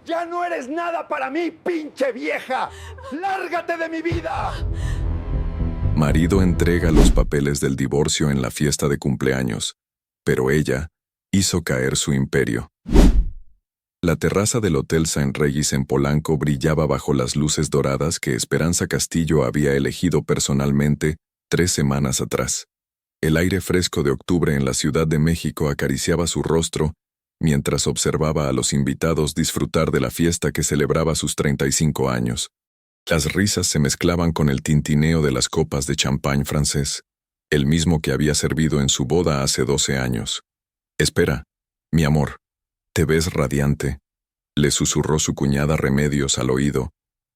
¡Ya no eres nada para mí, pinche vieja! ¡Lárgate de mi vida! Marido entrega los papeles del divorcio en la fiesta de cumpleaños, pero ella hizo caer su imperio. La terraza del Hotel Saint Regis en Polanco brillaba bajo las luces doradas que Esperanza Castillo había elegido personalmente 3 semanas atrás. El aire fresco de octubre en la Ciudad de México acariciaba su rostro mientras observaba a los invitados disfrutar de la fiesta que celebraba sus 35 años. Las risas se mezclaban con el tintineo de las copas de champán francés, el mismo que había servido en su boda hace 12 años. «Espera, mi amor, te ves radiante», le susurró su cuñada Remedios al oído,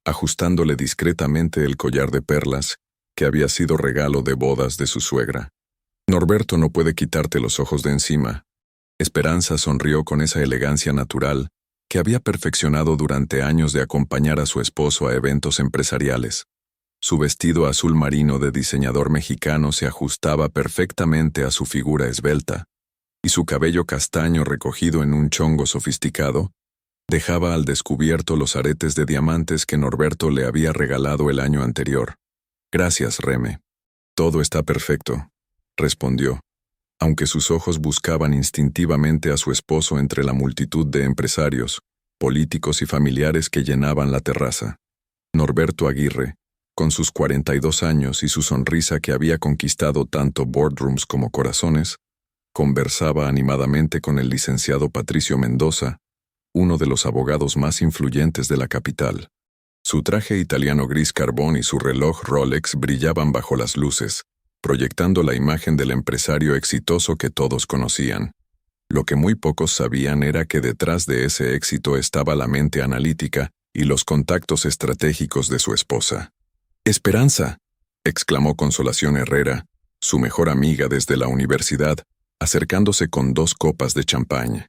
ajustándole discretamente el collar de perlas que había sido regalo de bodas de su suegra. «Norberto no puede quitarte los ojos de encima». Esperanza sonrió con esa elegancia natural que había perfeccionado durante años de acompañar a su esposo a eventos empresariales. Su vestido azul marino de diseñador mexicano se ajustaba perfectamente a su figura esbelta, y su cabello castaño recogido en un chongo sofisticado dejaba al descubierto los aretes de diamantes que Norberto le había regalado el año anterior. «Gracias, Reme. Todo está perfecto», respondió, aunque sus ojos buscaban instintivamente a su esposo entre la multitud de empresarios, políticos y familiares que llenaban la terraza. Norberto Aguirre, con sus 42 años y su sonrisa que había conquistado tanto boardrooms como corazones, conversaba animadamente con el licenciado Patricio Mendoza, uno de los abogados más influyentes de la capital. Su traje italiano gris carbón y su reloj Rolex brillaban bajo las luces, proyectando la imagen del empresario exitoso que todos conocían. Lo que muy pocos sabían era que detrás de ese éxito estaba la mente analítica y los contactos estratégicos de su esposa. «Esperanza», exclamó Consolación Herrera, su mejor amiga desde la universidad, acercándose con 2 copas de champaña.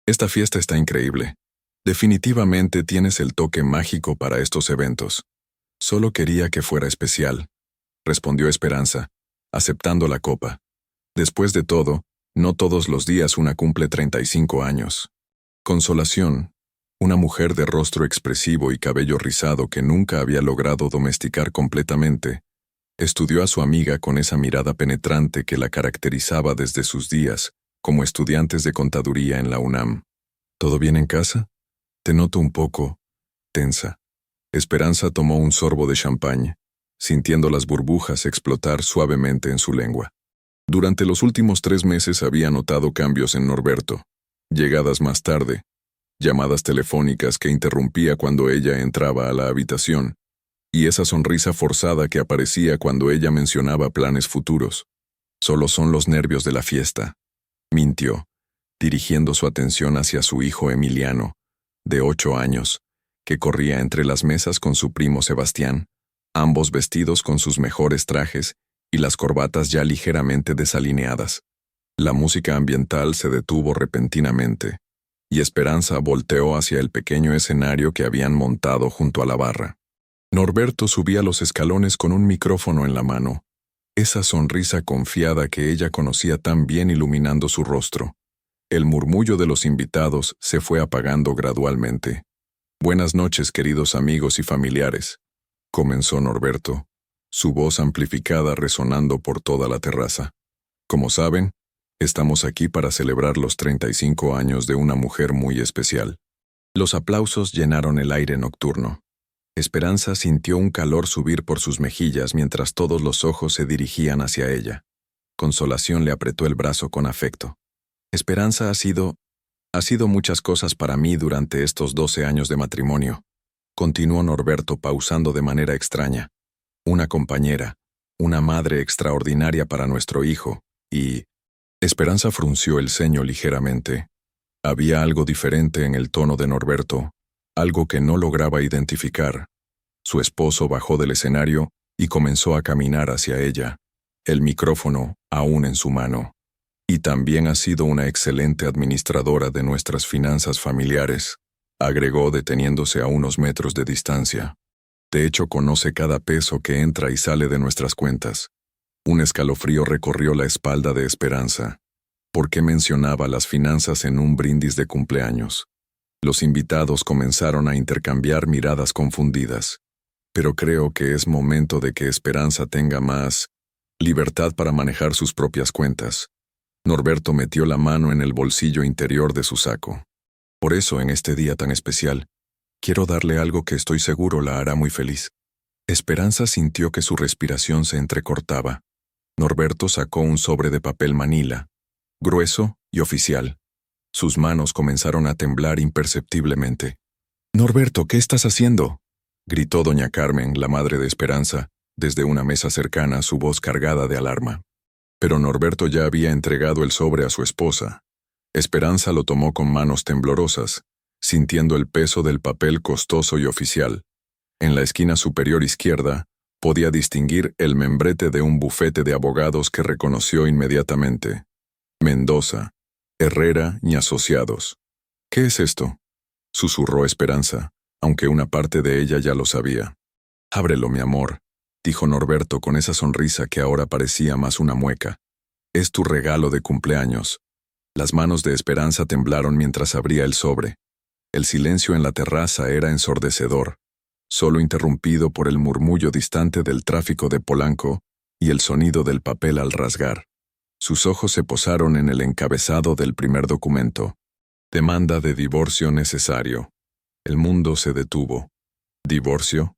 «Esta fiesta está increíble. Definitivamente tienes el toque mágico para estos eventos. Solo quería que fuera especial», respondió Esperanza, aceptando la copa. Después de todo, no todos los días una cumple 35 años. Consolación, una mujer de rostro expresivo y cabello rizado que nunca había logrado domesticar completamente, estudió a su amiga con esa mirada penetrante que la caracterizaba desde sus días como estudiantes de contaduría en la UNAM. «¿Todo bien en casa? Te noto un poco tensa». Esperanza tomó un sorbo de champagne, sintiendo las burbujas explotar suavemente en su lengua. Durante los últimos 3 meses había notado cambios en Norberto, llegadas más tarde, llamadas telefónicas que interrumpía cuando ella entraba a la habitación, y esa sonrisa forzada que aparecía cuando ella mencionaba planes futuros. «Solo son los nervios de la fiesta», mintió, dirigiendo su atención hacia su hijo Emiliano, de 8 años, que corría entre las mesas con su primo Sebastián, ambos vestidos con sus mejores trajes y las corbatas ya ligeramente desalineadas. La música ambiental se detuvo repentinamente, y Esperanza volteó hacia el pequeño escenario que habían montado junto a la barra. Norberto subía los escalones con un micrófono en la mano, esa sonrisa confiada que ella conocía tan bien iluminando su rostro. El murmullo de los invitados se fue apagando gradualmente. «Buenas noches, queridos amigos y familiares», comenzó Norberto, su voz amplificada resonando por toda la terraza. «Como saben, estamos aquí para celebrar los 35 años de una mujer muy especial». Los aplausos llenaron el aire nocturno. Esperanza sintió un calor subir por sus mejillas mientras todos los ojos se dirigían hacia ella. Consolación le apretó el brazo con afecto. «Esperanza ha sido muchas cosas para mí durante estos 12 años de matrimonio», continuó Norberto pausando de manera extraña. «Una compañera, una madre extraordinaria para nuestro hijo, y...» Esperanza frunció el ceño ligeramente. Había algo diferente en el tono de Norberto, algo que no lograba identificar. Su esposo bajó del escenario y comenzó a caminar hacia ella, el micrófono aún en su mano. «Y también ha sido una excelente administradora de nuestras finanzas familiares», agregó deteniéndose a unos metros de distancia. «De hecho, conoce cada peso que entra y sale de nuestras cuentas». Un escalofrío recorrió la espalda de Esperanza. ¿Por qué mencionaba las finanzas en un brindis de cumpleaños? Los invitados comenzaron a intercambiar miradas confundidas. Pero creo que es momento de que Esperanza tenga más libertad para manejar sus propias cuentas. Norberto metió la mano en el bolsillo interior de su saco. Por eso, en este día tan especial, quiero darle algo que estoy seguro la hará muy feliz. Esperanza sintió que su respiración se entrecortaba. Norberto sacó un sobre de papel manila, grueso y oficial. Sus manos comenzaron a temblar imperceptiblemente. «Norberto, ¿qué estás haciendo?», gritó doña Carmen, la madre de Esperanza, desde una mesa cercana, su voz cargada de alarma. Pero Norberto ya había entregado el sobre a su esposa. Esperanza lo tomó con manos temblorosas, sintiendo el peso del papel costoso y oficial. En la esquina superior izquierda, podía distinguir el membrete de un bufete de abogados que reconoció inmediatamente. Mendoza, Herrera y Asociados. «¿Qué es esto?», susurró Esperanza, aunque una parte de ella ya lo sabía. «Ábrelo, mi amor», dijo Norberto con esa sonrisa que ahora parecía más una mueca. «Es tu regalo de cumpleaños». Las manos de Esperanza temblaron mientras abría el sobre. El silencio en la terraza era ensordecedor, solo interrumpido por el murmullo distante del tráfico de Polanco y el sonido del papel al rasgar. Sus ojos se posaron en el encabezado del primer documento. Demanda de divorcio necesario. El mundo se detuvo. ¿Divorcio?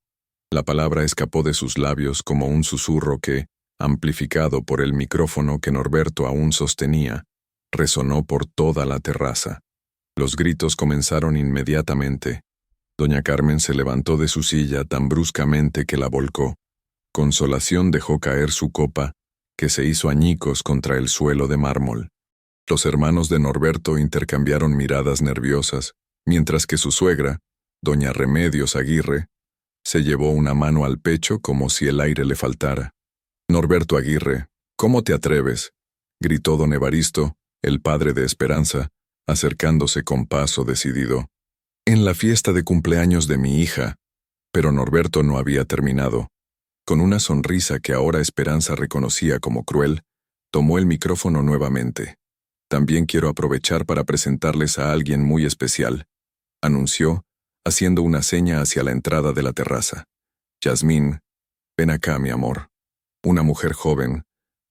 La palabra escapó de sus labios como un susurro que, amplificado por el micrófono que Norberto aún sostenía, resonó por toda la terraza. Los gritos comenzaron inmediatamente. Doña Carmen se levantó de su silla tan bruscamente que la volcó. Consolación dejó caer su copa, que se hizo añicos contra el suelo de mármol. Los hermanos de Norberto intercambiaron miradas nerviosas, mientras que su suegra, doña Remedios Aguirre, se llevó una mano al pecho como si el aire le faltara. «Norberto Aguirre, ¿cómo te atreves?», gritó don Evaristo, el padre de Esperanza, acercándose con paso decidido. «En la fiesta de cumpleaños de mi hija». Pero Norberto no había terminado. Con una sonrisa que ahora Esperanza reconocía como cruel, tomó el micrófono nuevamente. «También quiero aprovechar para presentarles a alguien muy especial», anunció, haciendo una seña hacia la entrada de la terraza. «Yasmín, ven acá, mi amor». Una mujer joven,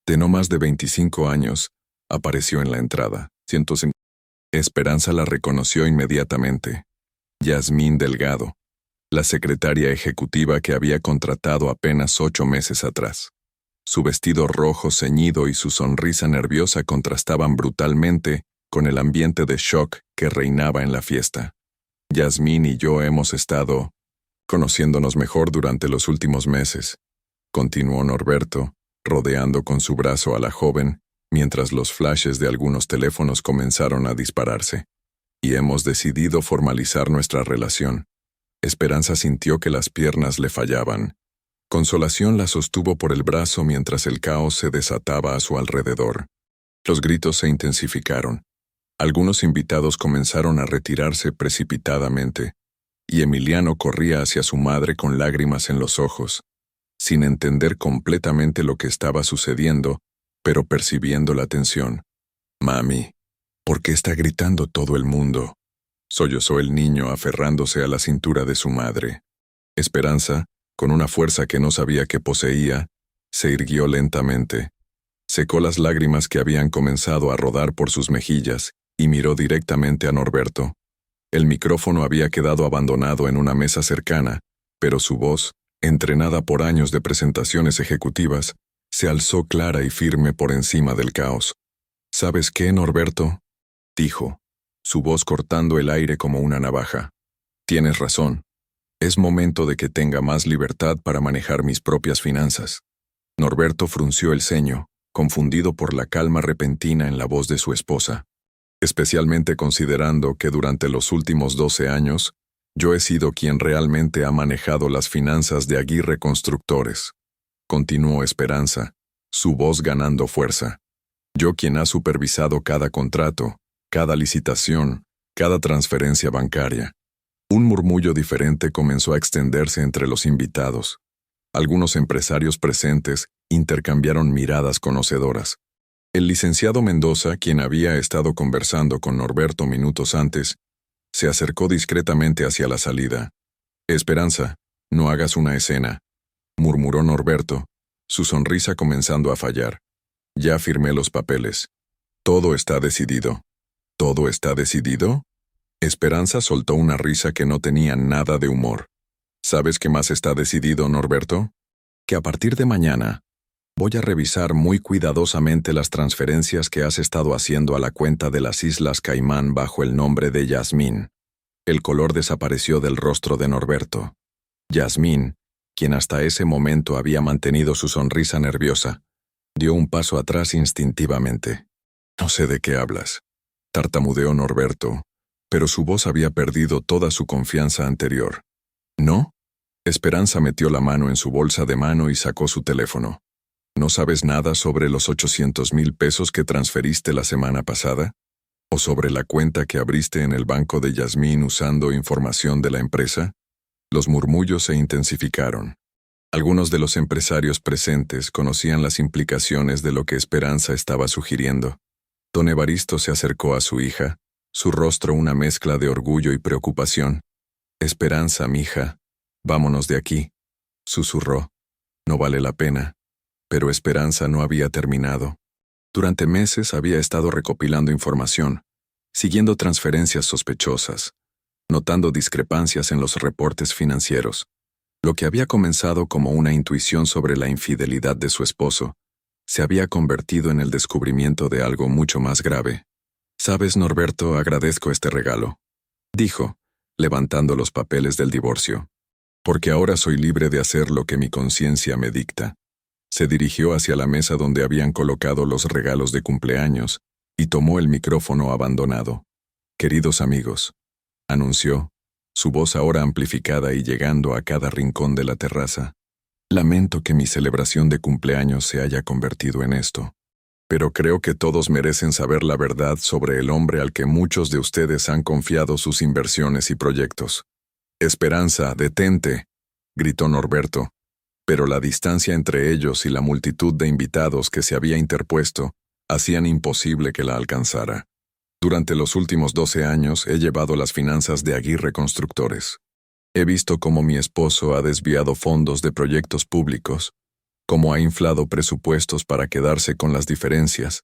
de no más de 25 años, apareció en la entrada. Esperanza la reconoció inmediatamente. Yasmín Delgado, la secretaria ejecutiva que había contratado apenas 8 meses atrás. Su vestido rojo ceñido y su sonrisa nerviosa contrastaban brutalmente con el ambiente de shock que reinaba en la fiesta. «Yasmín y yo hemos estado conociéndonos mejor durante los últimos meses», continuó Norberto, rodeando con su brazo a la joven, mientras los flashes de algunos teléfonos comenzaron a dispararse. «Y hemos decidido formalizar nuestra relación». Esperanza sintió que las piernas le fallaban. Consolación la sostuvo por el brazo mientras el caos se desataba a su alrededor. Los gritos se intensificaron. Algunos invitados comenzaron a retirarse precipitadamente, y Emiliano corría hacia su madre con lágrimas en los ojos, sin entender completamente lo que estaba sucediendo, pero percibiendo la tensión. «Mami, ¿por qué está gritando todo el mundo?», sollozó el niño aferrándose a la cintura de su madre. Esperanza, con una fuerza que no sabía que poseía, se irguió lentamente. Secó las lágrimas que habían comenzado a rodar por sus mejillas y miró directamente a Norberto. El micrófono había quedado abandonado en una mesa cercana, pero su voz, entrenada por años de presentaciones ejecutivas, se alzó clara y firme por encima del caos. «¿Sabes qué, Norberto?», dijo, su voz cortando el aire como una navaja. «Tienes razón. Es momento de que tenga más libertad para manejar mis propias finanzas». Norberto frunció el ceño, confundido por la calma repentina en la voz de su esposa. «Especialmente considerando que durante los últimos 12 años, yo he sido quien realmente ha manejado las finanzas de Aguirre Constructores», continuó Esperanza, su voz ganando fuerza. «Yo quien ha supervisado cada contrato, cada licitación, cada transferencia bancaria». Un murmullo diferente comenzó a extenderse entre los invitados. Algunos empresarios presentes intercambiaron miradas conocedoras. El licenciado Mendoza, quien había estado conversando con Norberto minutos antes, Se acercó discretamente hacia la salida. Esperanza, no hagas una escena, murmuró Norberto, su sonrisa comenzando a fallar. Ya firmé los papeles. Todo está decidido. ¿Todo está decidido? Esperanza soltó una risa que no tenía nada de humor. ¿Sabes qué más está decidido, Norberto? Que a partir de mañana voy a revisar muy cuidadosamente las transferencias que has estado haciendo a la cuenta de las Islas Caimán bajo el nombre de Yasmín. El color desapareció del rostro de Norberto. Yasmín, quien hasta ese momento había mantenido su sonrisa nerviosa, dio un paso atrás instintivamente. No sé de qué hablas, tartamudeó Norberto, pero su voz había perdido toda su confianza anterior. ¿No? Esperanza metió la mano en su bolsa de mano y sacó su teléfono. ¿No sabes nada sobre los 800,000 pesos que transferiste la semana pasada? ¿O sobre la cuenta que abriste en el banco de Yasmín usando información de la empresa? Los murmullos se intensificaron. Algunos de los empresarios presentes conocían las implicaciones de lo que Esperanza estaba sugiriendo. Don Evaristo se acercó a su hija, su rostro una mezcla de orgullo y preocupación. «Esperanza, mija, vámonos de aquí», susurró. «No vale la pena». Pero Esperanza no había terminado. Durante meses había estado recopilando información, siguiendo transferencias sospechosas, notando discrepancias en los reportes financieros. Lo que había comenzado como una intuición sobre la infidelidad de su esposo, se había convertido en el descubrimiento de algo mucho más grave. «Sabes, Norberto, agradezco este regalo», dijo, levantando los papeles del divorcio. «Porque ahora soy libre de hacer lo que mi conciencia me dicta». Se dirigió hacia la mesa donde habían colocado los regalos de cumpleaños y tomó el micrófono abandonado. «Queridos amigos», anunció, su voz ahora amplificada y llegando a cada rincón de la terraza. «Lamento que mi celebración de cumpleaños se haya convertido en esto. Pero creo que todos merecen saber la verdad sobre el hombre al que muchos de ustedes han confiado sus inversiones y proyectos». «Esperanza, detente», gritó Norberto, pero la distancia entre ellos y la multitud de invitados que se había interpuesto hacían imposible que la alcanzara. «Durante los últimos 12 años he llevado las finanzas de Aguirre Constructores. He visto cómo mi esposo ha desviado fondos de proyectos públicos, cómo ha inflado presupuestos para quedarse con las diferencias,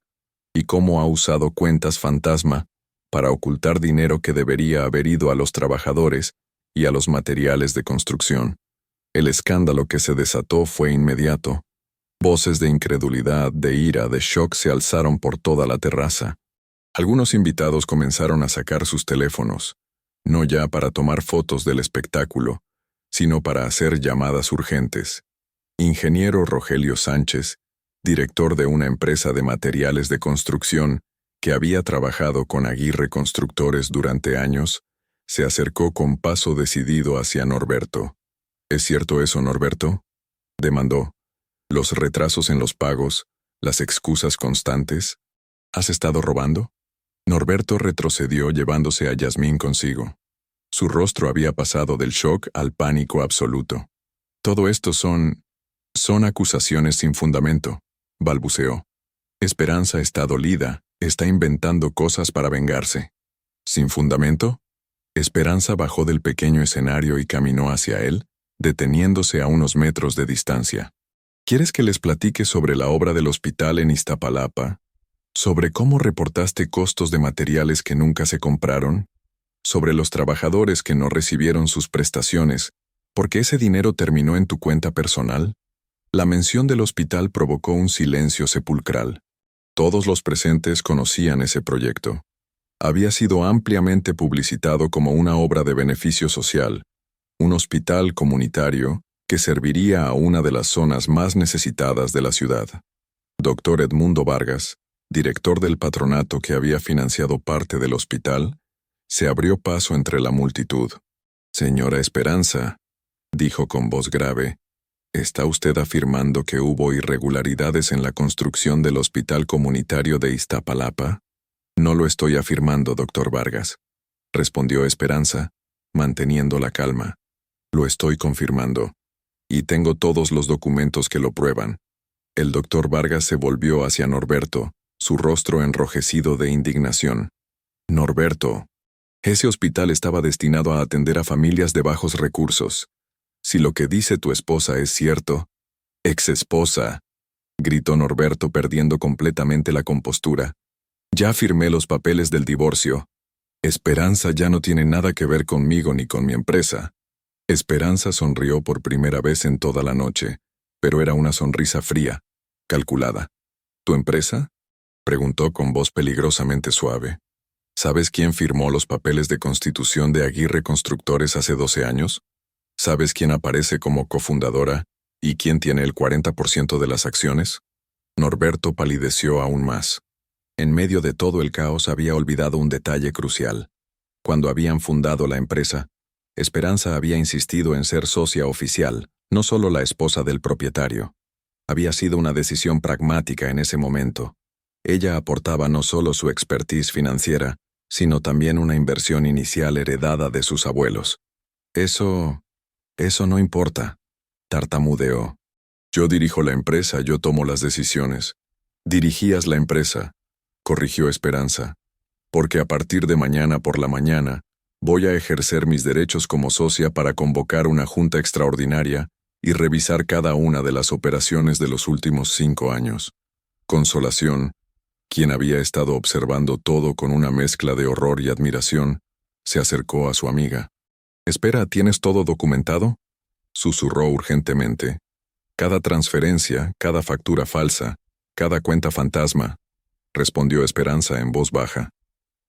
y cómo ha usado cuentas fantasma para ocultar dinero que debería haber ido a los trabajadores y a los materiales de construcción. El escándalo que se desató fue inmediato. Voces de incredulidad, de ira, de shock se alzaron por toda la terraza. Algunos invitados comenzaron a sacar sus teléfonos, no ya para tomar fotos del espectáculo, sino para hacer llamadas urgentes. Ingeniero Rogelio Sánchez, director de una empresa de materiales de construcción que había trabajado con Aguirre Constructores durante años, se acercó con paso decidido hacia Norberto. «¿Es cierto eso, Norberto?», demandó. «¿Los retrasos en los pagos, las excusas constantes? ¿Has estado robando?». Norberto retrocedió llevándose a Yasmín consigo. Su rostro había pasado del shock al pánico absoluto. «Todo esto son acusaciones sin fundamento», balbuceó. «Esperanza está dolida, está inventando cosas para vengarse». «¿Sin fundamento?». Esperanza bajó del pequeño escenario y caminó hacia él, deteniéndose a unos metros de distancia. «¿Quieres que les platique sobre la obra del hospital en Iztapalapa? ¿Sobre cómo reportaste costos de materiales que nunca se compraron? ¿Sobre los trabajadores que no recibieron sus prestaciones, porque ese dinero terminó en tu cuenta personal?». La mención del hospital provocó un silencio sepulcral. Todos los presentes conocían ese proyecto. Había sido ampliamente publicitado como una obra de beneficio social, un hospital comunitario que serviría a una de las zonas más necesitadas de la ciudad. Dr. Edmundo Vargas, director del patronato que había financiado parte del hospital, se abrió paso entre la multitud. «Señora Esperanza», dijo con voz grave, «¿está usted afirmando que hubo irregularidades en la construcción del hospital comunitario de Iztapalapa?». «No lo estoy afirmando, doctor Vargas», respondió Esperanza, manteniendo la calma. «Lo estoy confirmando, y tengo todos los documentos que lo prueban». El doctor Vargas se volvió hacia Norberto, su rostro enrojecido de indignación. «Norberto, Ese hospital estaba destinado a atender a familias de bajos recursos. Si lo que dice tu esposa es cierto, ex-esposa, gritó Norberto perdiendo completamente la compostura. Ya firmé los papeles del divorcio. Esperanza ya no tiene nada que ver conmigo ni con mi empresa. Esperanza sonrió por primera vez en toda la noche, pero era una sonrisa fría, calculada. ¿Tu empresa?, preguntó con voz peligrosamente suave. ¿Sabes quién firmó los papeles de constitución de Aguirre Constructores hace 12 años? ¿Sabes quién aparece como cofundadora y quién tiene el 40% de las acciones? Norberto palideció aún más. En medio de todo el caos había olvidado un detalle crucial. Cuando habían fundado la empresa, Esperanza había insistido en ser socia oficial, no solo la esposa del propietario. Había sido una decisión pragmática en ese momento. Ella aportaba no solo su expertise financiera, sino también una inversión inicial heredada de sus abuelos. Eso no importa, tartamudeó. Yo dirijo la empresa, yo tomo las decisiones. Dirigías la empresa, corrigió Esperanza, porque a partir de mañana por la mañana voy a ejercer mis derechos como socia para convocar una junta extraordinaria y revisar cada una de las operaciones de los últimos 5 años. Consolación, quien había estado observando todo con una mezcla de horror y admiración, se acercó a su amiga. «Espera, ¿tienes todo documentado?», susurró urgentemente. «Cada transferencia, cada factura falsa, cada cuenta fantasma», respondió Esperanza en voz baja.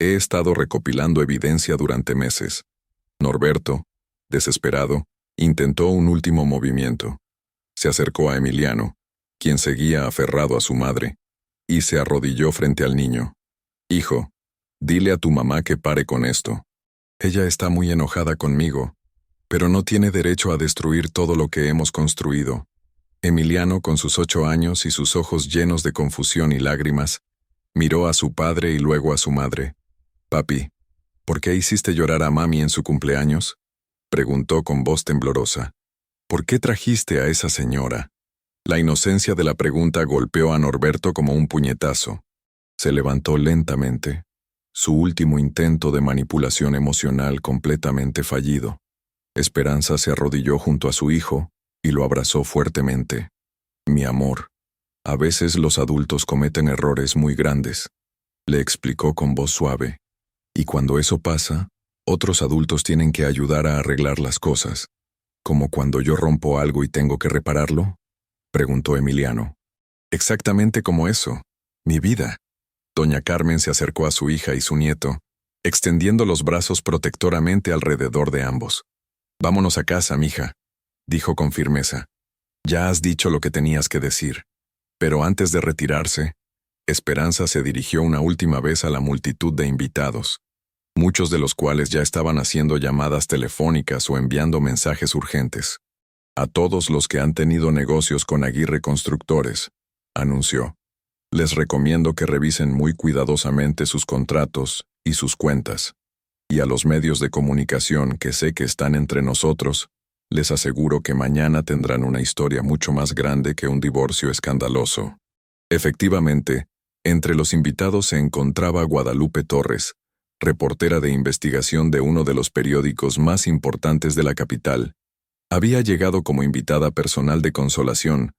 «He estado recopilando evidencia durante meses». Norberto, desesperado, intentó un último movimiento. Se acercó a Emiliano, quien seguía aferrado a su madre, y se arrodilló frente al niño. «Hijo, dile a tu mamá que pare con esto. Ella está muy enojada conmigo, pero no tiene derecho a destruir todo lo que hemos construido». Emiliano, con sus 8 años y sus ojos llenos de confusión y lágrimas, miró a su padre y luego a su madre. «Papi, ¿por qué hiciste llorar a mami en su cumpleaños?», preguntó con voz temblorosa. «¿Por qué trajiste a esa señora?». La inocencia de la pregunta golpeó a Norberto como un puñetazo. Se levantó lentamente, su último intento de manipulación emocional completamente fallido. Esperanza se arrodilló junto a su hijo y lo abrazó fuertemente. «Mi amor, a veces los adultos cometen errores muy grandes», le explicó con voz suave. «Y cuando eso pasa, otros adultos tienen que ayudar a arreglar las cosas. ¿Como cuando yo rompo algo y tengo que repararlo?», preguntó Emiliano. «Exactamente como eso. Mi vida». Doña Carmen se acercó a su hija y su nieto, extendiendo los brazos protectoramente alrededor de ambos. «Vámonos a casa, mija», dijo con firmeza. «Ya has dicho lo que tenías que decir». Pero antes de retirarse, Esperanza se dirigió una última vez a la multitud de invitados, muchos de los cuales ya estaban haciendo llamadas telefónicas o enviando mensajes urgentes. «A todos los que han tenido negocios con Aguirre Constructores», anunció, «les recomiendo que revisen muy cuidadosamente sus contratos y sus cuentas. Y a los medios de comunicación que sé que están entre nosotros, les aseguro que mañana tendrán una historia mucho más grande que un divorcio escandaloso». Efectivamente, entre los invitados se encontraba Guadalupe Torres, reportera de investigación de uno de los periódicos más importantes de la capital. Había llegado como invitada personal de Consolación,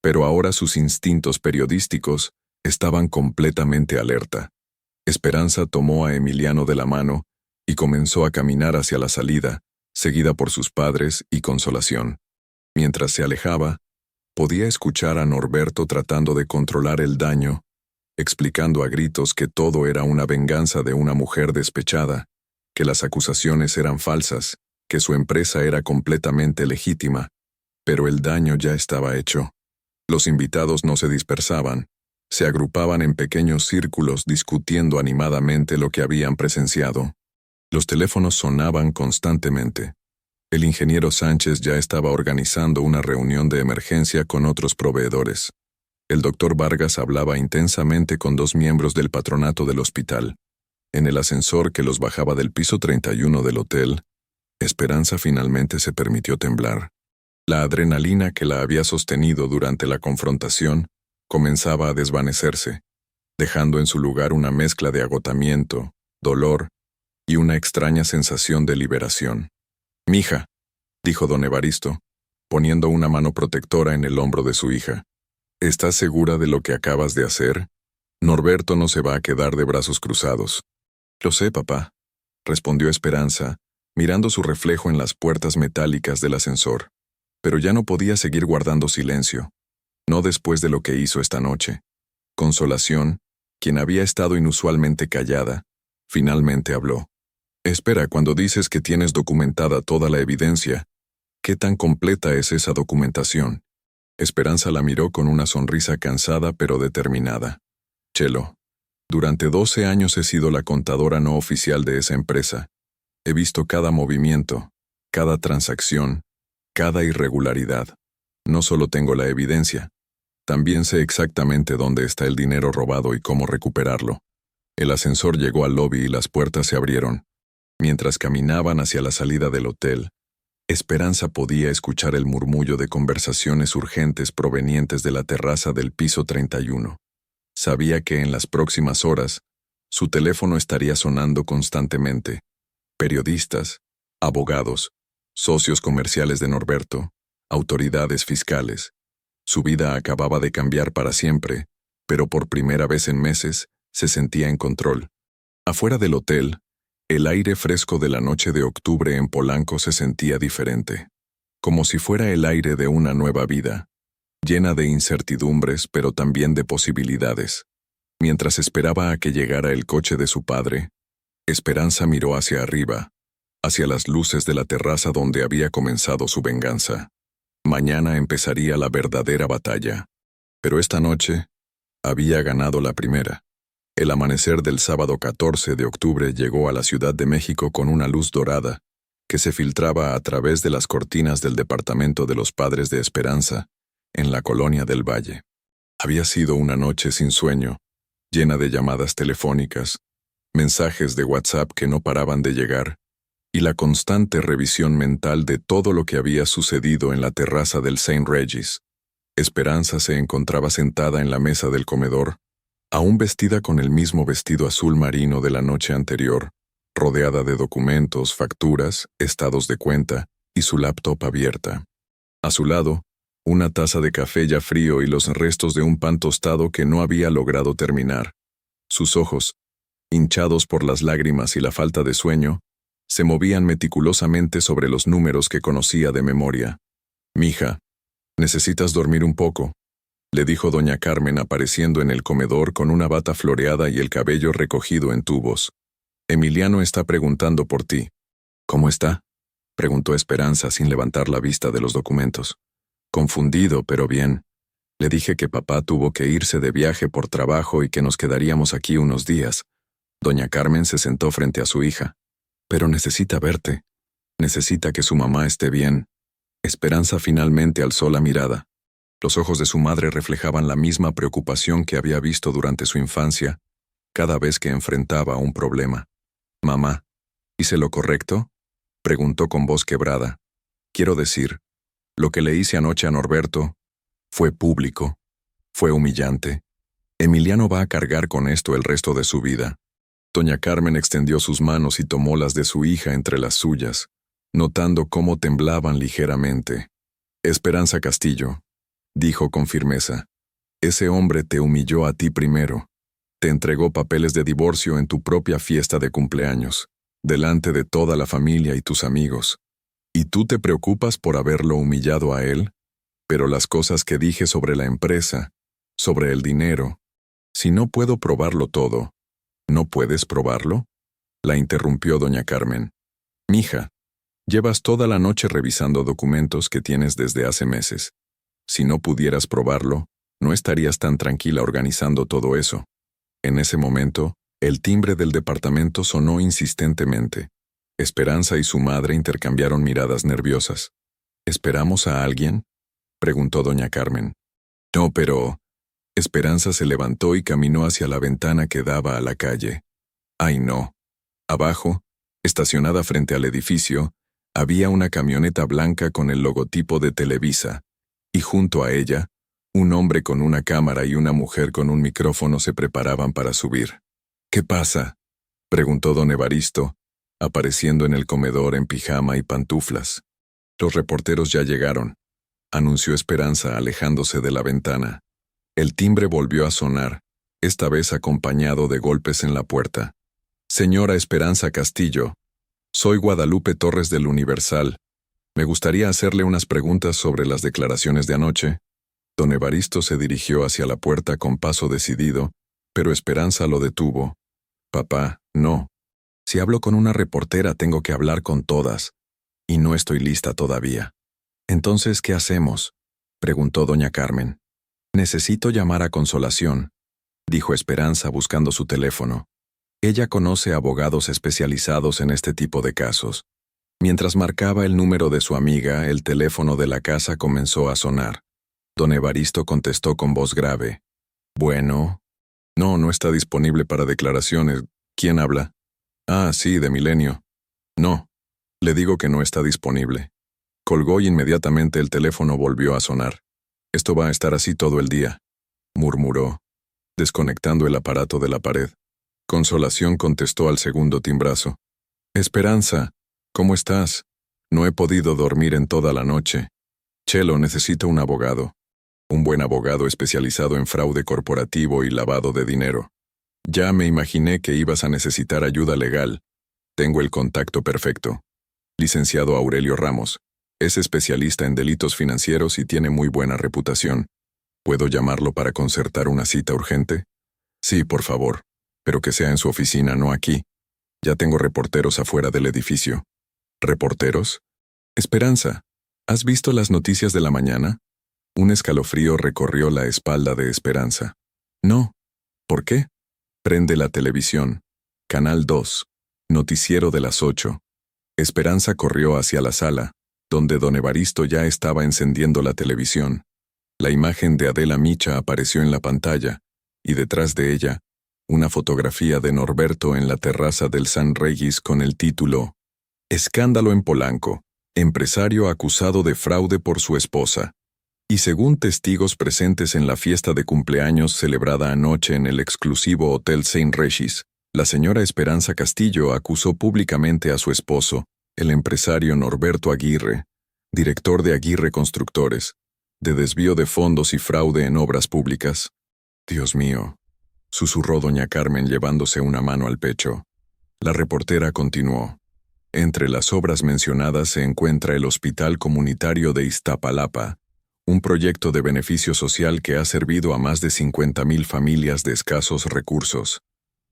pero ahora sus instintos periodísticos estaban completamente alerta. Esperanza tomó a Emiliano de la mano y comenzó a caminar hacia la salida, seguida por sus padres y Consolación. Mientras se alejaba, podía escuchar a Norberto tratando de controlar el daño, explicando a gritos que todo era una venganza de una mujer despechada, que las acusaciones eran falsas, que su empresa era completamente legítima, pero el daño ya estaba hecho. Los invitados no se dispersaban, se agrupaban en pequeños círculos discutiendo animadamente lo que habían presenciado. Los teléfonos sonaban constantemente. El ingeniero Sánchez ya estaba organizando una reunión de emergencia con otros proveedores. El doctor Vargas hablaba intensamente con 2 miembros del patronato del hospital. En el ascensor que los bajaba del piso 31 del hotel, Esperanza finalmente se permitió temblar. La adrenalina que la había sostenido durante la confrontación comenzaba a desvanecerse, dejando en su lugar una mezcla de agotamiento, dolor y una extraña sensación de liberación. «Mija», dijo don Evaristo, poniendo una mano protectora en el hombro de su hija. «¿Estás segura de lo que acabas de hacer? Norberto no se va a quedar de brazos cruzados». «Lo sé, papá», respondió Esperanza, mirando su reflejo en las puertas metálicas del ascensor. Pero ya no podía seguir guardando silencio. No después de lo que hizo esta noche. Consolación, quien había estado inusualmente callada, finalmente habló. «Espera, cuando dices que tienes documentada toda la evidencia, ¿qué tan completa es esa documentación?» Esperanza la miró con una sonrisa cansada pero determinada. «Chelo, durante 12 años he sido la contadora no oficial de esa empresa. He visto cada movimiento, cada transacción, cada irregularidad. No solo tengo la evidencia, también sé exactamente dónde está el dinero robado y cómo recuperarlo». El ascensor llegó al lobby y las puertas se abrieron. Mientras caminaban hacia la salida del hotel, Esperanza podía escuchar el murmullo de conversaciones urgentes provenientes de la terraza del piso 31. Sabía que en las próximas horas, su teléfono estaría sonando constantemente. Periodistas, abogados, socios comerciales de Norberto, autoridades fiscales. Su vida acababa de cambiar para siempre, pero por primera vez en meses se sentía en control. Afuera del hotel, el aire fresco de la noche de octubre en Polanco se sentía diferente, como si fuera el aire de una nueva vida, llena de incertidumbres pero también de posibilidades. Mientras esperaba a que llegara el coche de su padre, Esperanza miró hacia arriba, hacia las luces de la terraza donde había comenzado su venganza. Mañana empezaría la verdadera batalla. Pero esta noche había ganado la primera. El amanecer del sábado 14 de octubre llegó a la Ciudad de México con una luz dorada que se filtraba a través de las cortinas del departamento de los padres de Esperanza, en la colonia del Valle. Había sido una noche sin sueño, llena de llamadas telefónicas, mensajes de WhatsApp que no paraban de llegar, y la constante revisión mental de todo lo que había sucedido en la terraza del St. Regis. Esperanza se encontraba sentada en la mesa del comedor, aún vestida con el mismo vestido azul marino de la noche anterior, rodeada de documentos, facturas, estados de cuenta y su laptop abierta. A su lado, una taza de café ya frío y los restos de un pan tostado que no había logrado terminar. Sus ojos, hinchados por las lágrimas y la falta de sueño, se movían meticulosamente sobre los números que conocía de memoria. «Mija, necesitas dormir un poco», le dijo doña Carmen apareciendo en el comedor con una bata floreada y el cabello recogido en tubos. «Emiliano está preguntando por ti». «¿Cómo está?», preguntó Esperanza sin levantar la vista de los documentos. «Confundido, pero bien. Le dije que papá tuvo que irse de viaje por trabajo y que nos quedaríamos aquí unos días». Doña Carmen se sentó frente a su hija. «Pero necesita verte. Necesita que su mamá esté bien». Esperanza finalmente alzó la mirada. Los ojos de su madre reflejaban la misma preocupación que había visto durante su infancia, cada vez que enfrentaba un problema. «Mamá, ¿hice lo correcto?», preguntó con voz quebrada. «Quiero decir, lo que le hice anoche a Norberto fue público, fue humillante. Emiliano va a cargar con esto el resto de su vida». Doña Carmen extendió sus manos y tomó las de su hija entre las suyas, notando cómo temblaban ligeramente. «Esperanza Castillo», dijo con firmeza, «ese hombre te humilló a ti primero. Te entregó papeles de divorcio en tu propia fiesta de cumpleaños, delante de toda la familia y tus amigos. ¿Y tú te preocupas por haberlo humillado a él? Pero las cosas que dije sobre la empresa, sobre el dinero, si no puedo probarlo todo, ¿no puedes probarlo?», la interrumpió doña Carmen. «Mija, llevas toda la noche revisando documentos que tienes desde hace meses. Si no pudieras probarlo, no estarías tan tranquila organizando todo eso». En ese momento, el timbre del departamento sonó insistentemente. Esperanza y su madre intercambiaron miradas nerviosas. «¿Esperamos a alguien?», preguntó doña Carmen. «No, pero...». Esperanza se levantó y caminó hacia la ventana que daba a la calle. ¡Ay, no! Abajo, estacionada frente al edificio, había una camioneta blanca con el logotipo de Televisa, y junto a ella, un hombre con una cámara y una mujer con un micrófono se preparaban para subir. «¿Qué pasa?», preguntó don Evaristo, apareciendo en el comedor en pijama y pantuflas. Los reporteros ya llegaron, anunció Esperanza alejándose de la ventana. El timbre volvió a sonar, esta vez acompañado de golpes en la puerta. Señora Esperanza Castillo, soy Guadalupe Torres del Universal. Me gustaría hacerle unas preguntas sobre las declaraciones de anoche. Don Evaristo se dirigió hacia la puerta con paso decidido, pero Esperanza lo detuvo. Papá, no. Si hablo con una reportera tengo que hablar con todas, y no estoy lista todavía. Entonces, ¿qué hacemos?, preguntó doña Carmen. Necesito llamar a Consolación, dijo Esperanza buscando su teléfono. Ella conoce abogados especializados en este tipo de casos. Mientras marcaba el número de su amiga, el teléfono de la casa comenzó a sonar. Don Evaristo contestó con voz grave. Bueno. No está disponible para declaraciones. ¿Quién habla? Ah, sí, de Milenio. No. Le digo que no está disponible. Colgó y inmediatamente el teléfono volvió a sonar. Esto va a estar así todo el día, murmuró, desconectando el aparato de la pared. Consolación contestó al segundo timbrazo. Esperanza, ¿cómo estás? No he podido dormir en toda la noche. Chelo, necesito un abogado. Un buen abogado especializado en fraude corporativo y lavado de dinero. Ya me imaginé que ibas a necesitar ayuda legal. Tengo el contacto perfecto. Licenciado Aurelio Ramos. Es especialista en delitos financieros y tiene muy buena reputación. ¿Puedo llamarlo para concertar una cita urgente? Sí, por favor, pero que sea en su oficina, no aquí. Ya tengo reporteros afuera del edificio. ¿Reporteros? Esperanza, ¿has visto las noticias de la mañana? Un escalofrío recorrió la espalda de Esperanza. No. ¿Por qué? Prende la televisión. Canal 2. Noticiero de las 8. Esperanza corrió hacia la sala, donde don Evaristo ya estaba encendiendo la televisión. La imagen de Adela Micha apareció en la pantalla, y detrás de ella, una fotografía de Norberto en la terraza del San Regis con el título Escándalo en Polanco, empresario acusado de fraude por su esposa. Y según testigos presentes en la fiesta de cumpleaños celebrada anoche en el exclusivo Hotel Saint Regis, la señora Esperanza Castillo acusó públicamente a su esposo, el empresario Norberto Aguirre, director de Aguirre Constructores, de desvío de fondos y fraude en obras públicas. Dios mío, susurró doña Carmen llevándose una mano al pecho. La reportera continuó. Entre las obras mencionadas se encuentra el Hospital Comunitario de Iztapalapa, un proyecto de beneficio social que ha servido a más de 50,000 familias de escasos recursos.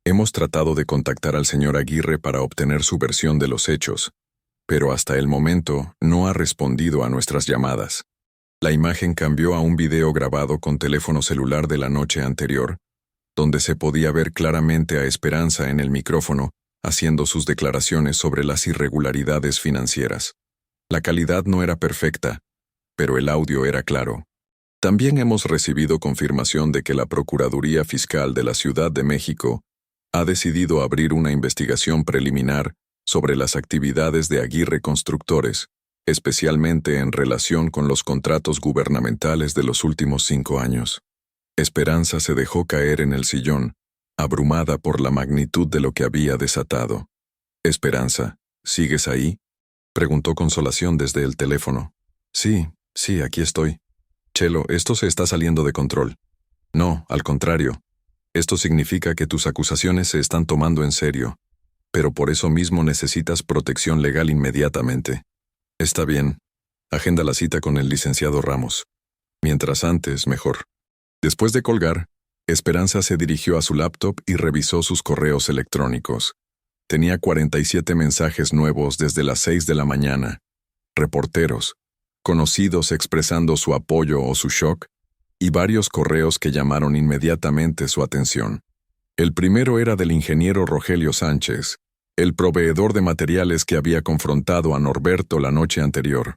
Hemos tratado de contactar al señor Aguirre para obtener su versión de los hechos, pero hasta el momento no ha respondido a nuestras llamadas. La imagen cambió a un video grabado con teléfono celular de la noche anterior, donde se podía ver claramente a Esperanza en el micrófono haciendo sus declaraciones sobre las irregularidades financieras. La calidad no era perfecta, pero el audio era claro. También hemos recibido confirmación de que la Procuraduría Fiscal de la Ciudad de México ha decidido abrir una investigación preliminar sobre las actividades de Aguirre Constructores, especialmente en relación con los contratos gubernamentales de los últimos 5 años. Esperanza se dejó caer en el sillón, abrumada por la magnitud de lo que había desatado. Esperanza, ¿sigues ahí?, preguntó Consolación desde el teléfono. Sí, aquí estoy. Chelo, esto se está saliendo de control. No, al contrario. Esto significa que tus acusaciones se están tomando en serio, pero por eso mismo necesitas protección legal inmediatamente. Está bien. Agenda la cita con el licenciado Ramos. Mientras antes, mejor. Después de colgar, Esperanza se dirigió a su laptop y revisó sus correos electrónicos. Tenía 47 mensajes nuevos desde las 6 de la mañana. Reporteros, conocidos expresando su apoyo o su shock, y varios correos que llamaron inmediatamente su atención. El primero era del ingeniero Rogelio Sánchez, el proveedor de materiales que había confrontado a Norberto la noche anterior.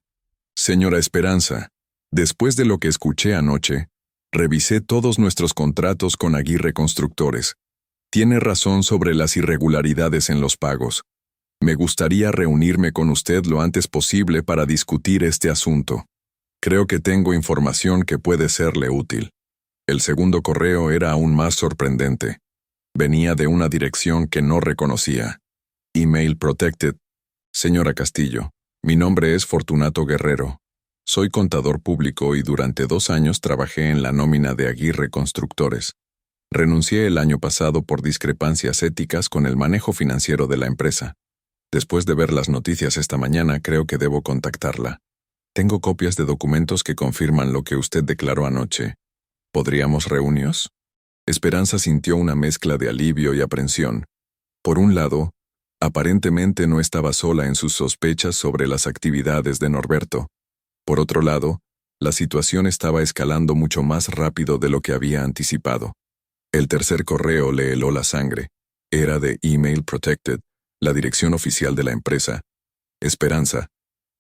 Señora Esperanza, después de lo que escuché anoche, revisé todos nuestros contratos con Aguirre Constructores. Tiene razón sobre las irregularidades en los pagos. Me gustaría reunirme con usted lo antes posible para discutir este asunto. Creo que tengo información que puede serle útil. El segundo correo era aún más sorprendente. Venía de una dirección que no reconocía. Email Protected. Señora Castillo, mi nombre es Fortunato Guerrero. Soy contador público y durante 2 años trabajé en la nómina de Aguirre Constructores. Renuncié el año pasado por discrepancias éticas con el manejo financiero de la empresa. Después de ver las noticias esta mañana, creo que debo contactarla. Tengo copias de documentos que confirman lo que usted declaró anoche. ¿Podríamos reunirnos? Esperanza sintió una mezcla de alivio y aprensión. Por un lado, aparentemente no estaba sola en sus sospechas sobre las actividades de Norberto. Por otro lado, la situación estaba escalando mucho más rápido de lo que había anticipado. El tercer correo le heló la sangre. Era de Email Protected, la dirección oficial de la empresa. Esperanza,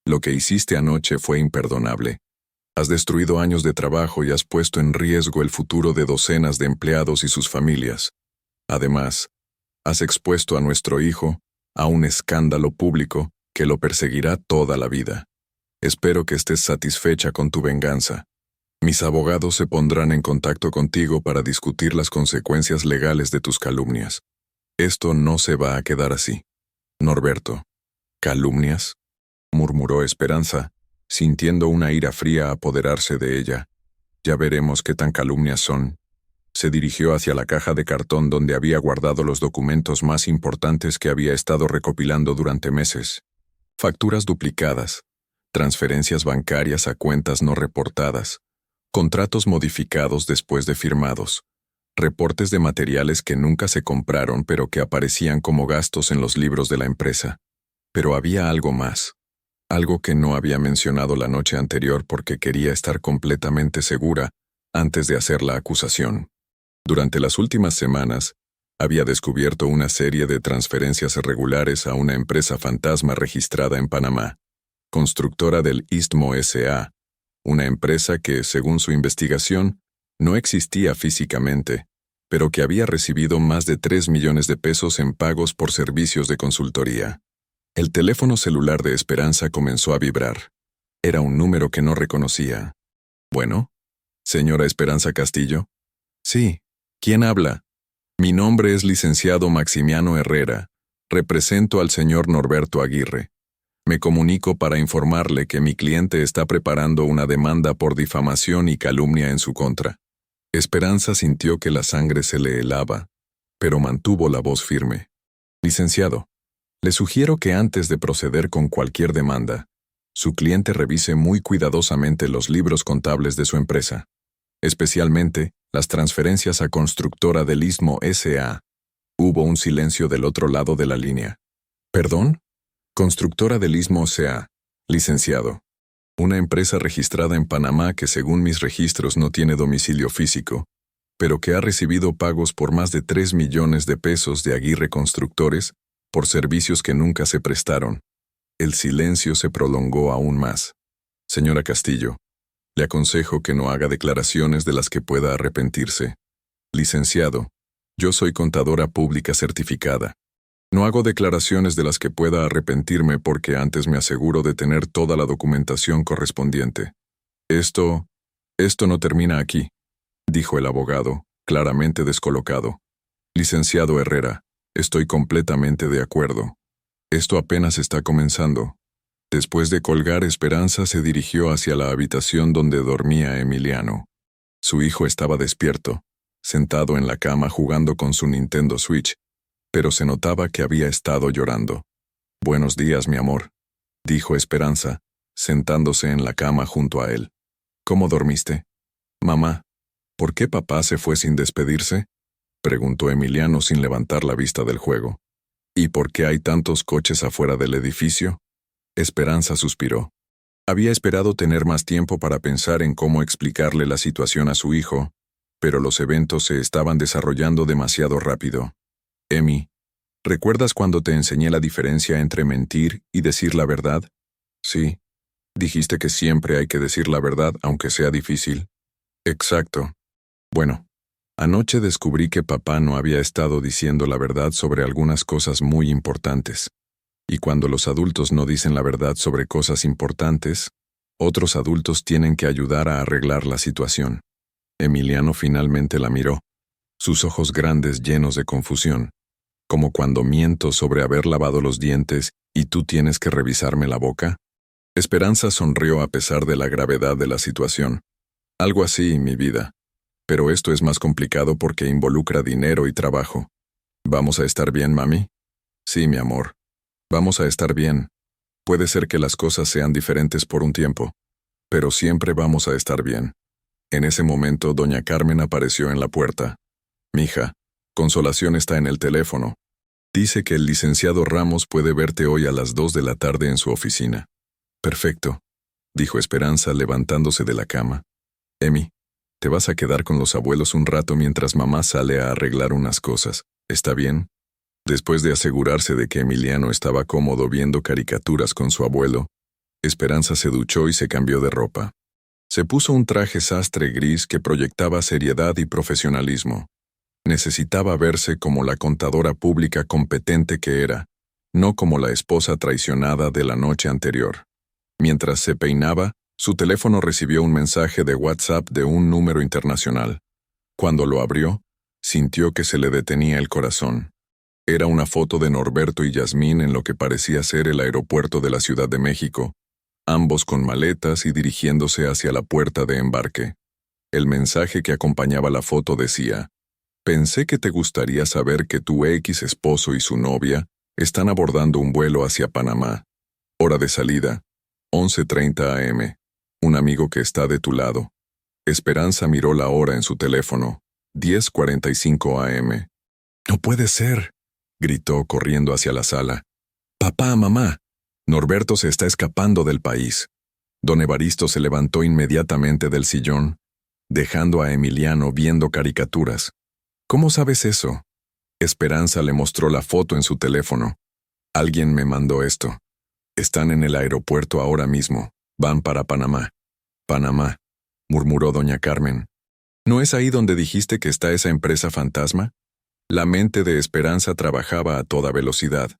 lo que hiciste anoche fue imperdonable. Has destruido años de trabajo y has puesto en riesgo el futuro de docenas de empleados y sus familias. Además, has expuesto a nuestro hijo a un escándalo público que lo perseguirá toda la vida. Espero que estés satisfecha con tu venganza. Mis abogados se pondrán en contacto contigo para discutir las consecuencias legales de tus calumnias. Esto no se va a quedar así. Norberto. ¿Calumnias?, murmuró Esperanza, sintiendo una ira fría apoderarse de ella. Ya veremos qué tan calumnias son. Se dirigió hacia la caja de cartón donde había guardado los documentos más importantes que había estado recopilando durante meses. Facturas duplicadas, transferencias bancarias a cuentas no reportadas, contratos modificados después de firmados, reportes de materiales que nunca se compraron pero que aparecían como gastos en los libros de la empresa. Pero había algo más. Algo que no había mencionado la noche anterior porque quería estar completamente segura antes de hacer la acusación. Durante las últimas semanas, había descubierto una serie de transferencias irregulares a una empresa fantasma registrada en Panamá, constructora del Istmo S.A., una empresa que, según su investigación, no existía físicamente, pero que había recibido más de 3 millones de pesos en pagos por servicios de consultoría. El teléfono celular de Esperanza comenzó a vibrar. Era un número que no reconocía. ¿Bueno? ¿Señora Esperanza Castillo? Sí. ¿Quién habla? Mi nombre es licenciado Maximiano Herrera. Represento al señor Norberto Aguirre. Me comunico para informarle que mi cliente está preparando una demanda por difamación y calumnia en su contra. Esperanza sintió que la sangre se le helaba, pero mantuvo la voz firme. Licenciado, le sugiero que antes de proceder con cualquier demanda, su cliente revise muy cuidadosamente los libros contables de su empresa, especialmente las transferencias a Constructora del Istmo S.A. Hubo un silencio del otro lado de la línea. ¿Perdón? Constructora del Istmo S.A., licenciado. Una empresa registrada en Panamá que según mis registros no tiene domicilio físico, pero que ha recibido pagos por más de 3 millones de pesos de Aguirre Constructores por servicios que nunca se prestaron. El silencio se prolongó aún más. Señora Castillo, le aconsejo que no haga declaraciones de las que pueda arrepentirse. Licenciado, yo soy contadora pública certificada. No hago declaraciones de las que pueda arrepentirme porque antes me aseguro de tener toda la documentación correspondiente. Esto no termina aquí, dijo el abogado, claramente descolocado. Licenciado Herrera, estoy completamente de acuerdo. Esto apenas está comenzando. Después de colgar, Esperanza se dirigió hacia la habitación donde dormía Emiliano. Su hijo estaba despierto, sentado en la cama jugando con su Nintendo Switch, pero se notaba que había estado llorando. «Buenos días, mi amor», dijo Esperanza, sentándose en la cama junto a él. «¿Cómo dormiste?» «Mamá, ¿por qué papá se fue sin despedirse?», preguntó Emiliano sin levantar la vista del juego. «¿Y por qué hay tantos coches afuera del edificio?». Esperanza suspiró. Había esperado tener más tiempo para pensar en cómo explicarle la situación a su hijo, pero los eventos se estaban desarrollando demasiado rápido. «Emi, ¿recuerdas cuando te enseñé la diferencia entre mentir y decir la verdad?» «Sí. Dijiste que siempre hay que decir la verdad aunque sea difícil». «Exacto. Bueno, anoche descubrí que papá no había estado diciendo la verdad sobre algunas cosas muy importantes. Y cuando los adultos no dicen la verdad sobre cosas importantes, otros adultos tienen que ayudar a arreglar la situación». Emiliano finalmente la miró, sus ojos grandes llenos de confusión. ¿Como cuando miento sobre haber lavado los dientes y tú tienes que revisarme la boca? Esperanza sonrió a pesar de la gravedad de la situación. Algo así, mi vida. Pero esto es más complicado porque involucra dinero y trabajo. ¿Vamos a estar bien, mami? Sí, mi amor. Vamos a estar bien. Puede ser que las cosas sean diferentes por un tiempo, pero siempre vamos a estar bien. En ese momento, doña Carmen apareció en la puerta. Mija, Consolación está en el teléfono. Dice que el licenciado Ramos puede verte hoy a las 2 de la tarde en su oficina. Perfecto, dijo Esperanza levantándose de la cama. Emi, te vas a quedar con los abuelos un rato mientras mamá sale a arreglar unas cosas. ¿Está bien? Después de asegurarse de que Emiliano estaba cómodo viendo caricaturas con su abuelo, Esperanza se duchó y se cambió de ropa. Se puso un traje sastre gris que proyectaba seriedad y profesionalismo. Necesitaba verse como la contadora pública competente que era, no como la esposa traicionada de la noche anterior. Mientras se peinaba, su teléfono recibió un mensaje de WhatsApp de un número internacional. Cuando lo abrió, sintió que se le detenía el corazón. Era una foto de Norberto y Yasmín en lo que parecía ser el aeropuerto de la Ciudad de México, ambos con maletas y dirigiéndose hacia la puerta de embarque. El mensaje que acompañaba la foto decía: «Pensé que te gustaría saber que tu ex esposo y su novia están abordando un vuelo hacia Panamá. Hora de salida, 11:30 am. Un amigo que está de tu lado». Esperanza miró la hora en su teléfono, 10:45 am. «No puede ser», gritó corriendo hacia la sala. «Papá, mamá, Norberto se está escapando del país». Don Evaristo se levantó inmediatamente del sillón, dejando a Emiliano viendo caricaturas. «¿Cómo sabes eso?» Esperanza le mostró la foto en su teléfono. «Alguien me mandó esto. Están en el aeropuerto ahora mismo. Van para Panamá». «Panamá», murmuró doña Carmen. «¿No es ahí donde dijiste que está esa empresa fantasma?» La mente de Esperanza trabajaba a toda velocidad.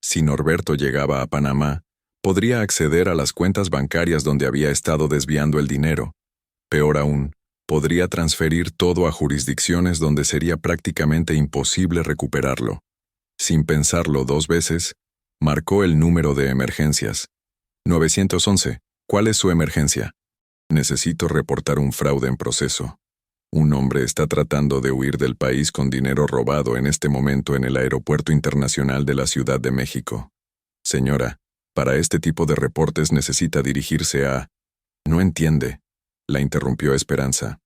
Si Norberto llegaba a Panamá, podría acceder a las cuentas bancarias donde había estado desviando el dinero. Peor aún, podría transferir todo a jurisdicciones donde sería prácticamente imposible recuperarlo. Sin pensarlo 2 veces, marcó el número de emergencias. 911, ¿cuál es su emergencia? Necesito reportar un fraude en proceso. Un hombre está tratando de huir del país con dinero robado en este momento en el Aeropuerto Internacional de la Ciudad de México. Señora, para este tipo de reportes necesita dirigirse a... No entiende, la interrumpió Esperanza.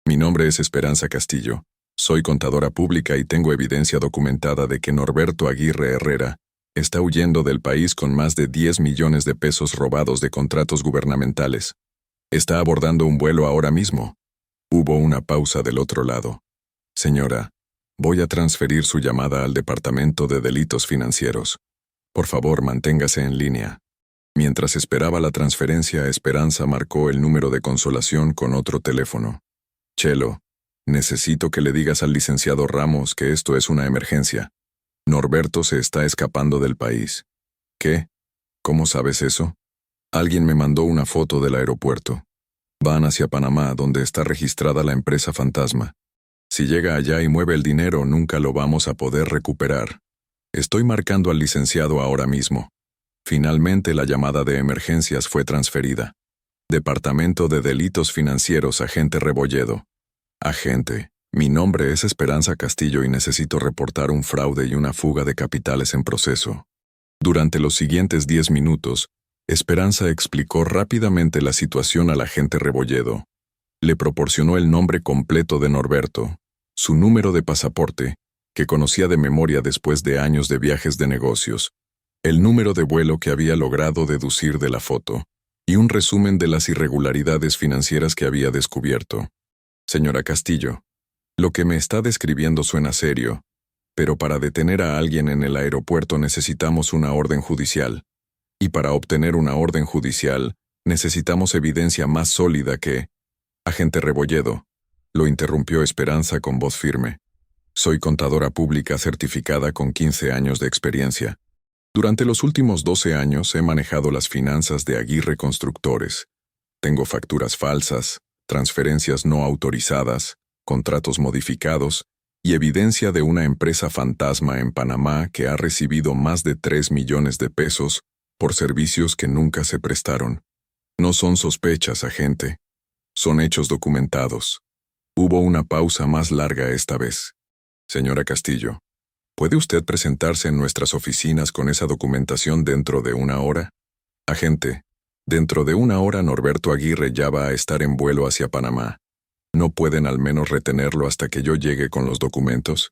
Mi nombre es Esperanza Castillo. Soy contadora pública y tengo evidencia documentada de que Norberto Aguirre Herrera está huyendo del país con más de 10 millones de pesos robados de contratos gubernamentales. Está abordando un vuelo ahora mismo. Hubo una pausa del otro lado. Señora, voy a transferir su llamada al Departamento de Delitos Financieros. Por favor, manténgase en línea. Mientras esperaba la transferencia, Esperanza marcó el número de Consolación con otro teléfono. Chelo, necesito que le digas al licenciado Ramos que esto es una emergencia. Norberto se está escapando del país. ¿Qué? ¿Cómo sabes eso? Alguien me mandó una foto del aeropuerto. Van hacia Panamá, donde está registrada la empresa fantasma. Si llega allá y mueve el dinero, nunca lo vamos a poder recuperar. Estoy marcando al licenciado ahora mismo. Finalmente la llamada de emergencias fue transferida. Departamento de Delitos Financieros, agente Rebolledo. Agente, mi nombre es Esperanza Castillo y necesito reportar un fraude y una fuga de capitales en proceso. Durante los siguientes 10 minutos, Esperanza explicó rápidamente la situación al agente Rebolledo. Le proporcionó el nombre completo de Norberto, su número de pasaporte, que conocía de memoria después de años de viajes de negocios, el número de vuelo que había logrado deducir de la foto, y un resumen de las irregularidades financieras que había descubierto. Señora Castillo, lo que me está describiendo suena serio, pero para detener a alguien en el aeropuerto necesitamos una orden judicial. Y para obtener una orden judicial, necesitamos evidencia más sólida que... Agente Rebolledo, lo interrumpió Esperanza con voz firme. Soy contadora pública certificada con 15 años de experiencia. Durante los últimos 12 años he manejado las finanzas de Aguirre Constructores. Tengo facturas falsas, transferencias no autorizadas, contratos modificados y evidencia de una empresa fantasma en Panamá que ha recibido más de 3 millones de pesos por servicios que nunca se prestaron. No son sospechas, agente. Son hechos documentados. Hubo una pausa más larga esta vez. Señora Castillo, ¿puede usted presentarse en nuestras oficinas con esa documentación dentro de 1 hora? Agente, dentro de 1 hora Norberto Aguirre ya va a estar en vuelo hacia Panamá. ¿No pueden al menos retenerlo hasta que yo llegue con los documentos?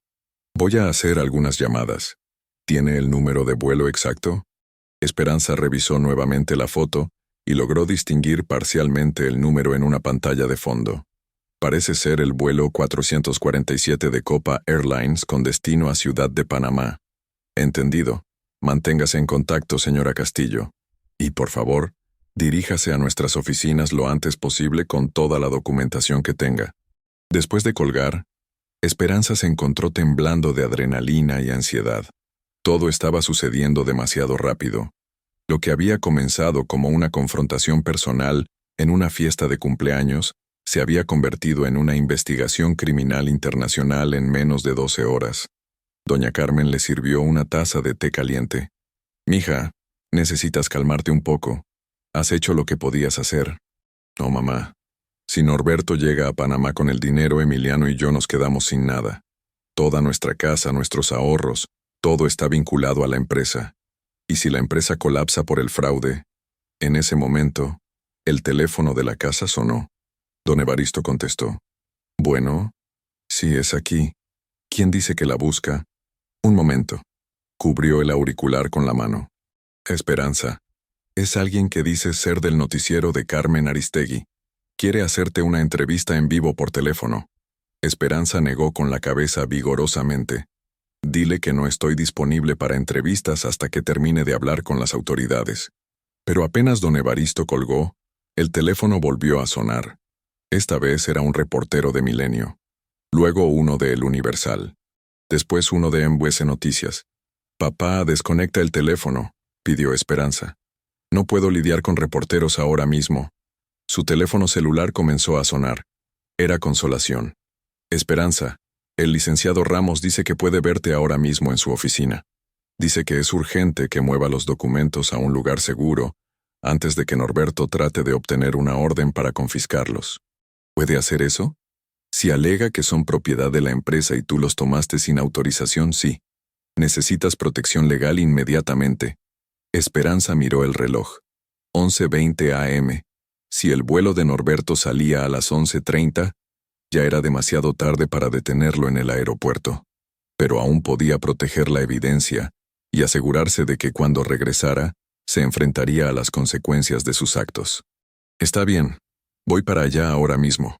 Voy a hacer algunas llamadas. ¿Tiene el número de vuelo exacto? Esperanza revisó nuevamente la foto y logró distinguir parcialmente el número en una pantalla de fondo. Parece ser el vuelo 447 de Copa Airlines con destino a Ciudad de Panamá. Entendido. Manténgase en contacto, señora Castillo. Y, por favor, diríjase a nuestras oficinas lo antes posible con toda la documentación que tenga. Después de colgar, Esperanza se encontró temblando de adrenalina y ansiedad. Todo estaba sucediendo demasiado rápido. Lo que había comenzado como una confrontación personal en una fiesta de cumpleaños se había convertido en una investigación criminal internacional en menos de 12 horas. Doña Carmen le sirvió una taza de té caliente. «Mija, necesitas calmarte un poco. Has hecho lo que podías hacer». «No, mamá. Si Norberto llega a Panamá con el dinero, Emiliano y yo nos quedamos sin nada. Toda nuestra casa, nuestros ahorros, todo está vinculado a la empresa. Y si la empresa colapsa por el fraude...» En ese momento, el teléfono de la casa sonó. Don Evaristo contestó. «Bueno, sí, es aquí. ¿Quién dice que la busca?» «Un momento». Cubrió el auricular con la mano. «Esperanza. Es alguien que dice ser del noticiero de Carmen Aristegui. Quiere hacerte una entrevista en vivo por teléfono». Esperanza negó con la cabeza vigorosamente. «Dile que no estoy disponible para entrevistas hasta que termine de hablar con las autoridades». Pero apenas don Evaristo colgó, el teléfono volvió a sonar. Esta vez era un reportero de Milenio. Luego uno de El Universal. Después uno de MBS Noticias. «Papá, desconecta el teléfono», pidió Esperanza. «No puedo lidiar con reporteros ahora mismo». Su teléfono celular comenzó a sonar. Era Consolación. «Esperanza, el licenciado Ramos dice que puede verte ahora mismo en su oficina. Dice que es urgente que mueva los documentos a un lugar seguro antes de que Norberto trate de obtener una orden para confiscarlos». ¿Puede hacer eso? Si alega que son propiedad de la empresa y tú los tomaste sin autorización, sí. Necesitas protección legal inmediatamente. Esperanza miró el reloj. 11:20 a.m. Si el vuelo de Norberto salía a las 11:30, ya era demasiado tarde para detenerlo en el aeropuerto. Pero aún podía proteger la evidencia y asegurarse de que cuando regresara, se enfrentaría a las consecuencias de sus actos. «Está bien. Voy para allá ahora mismo».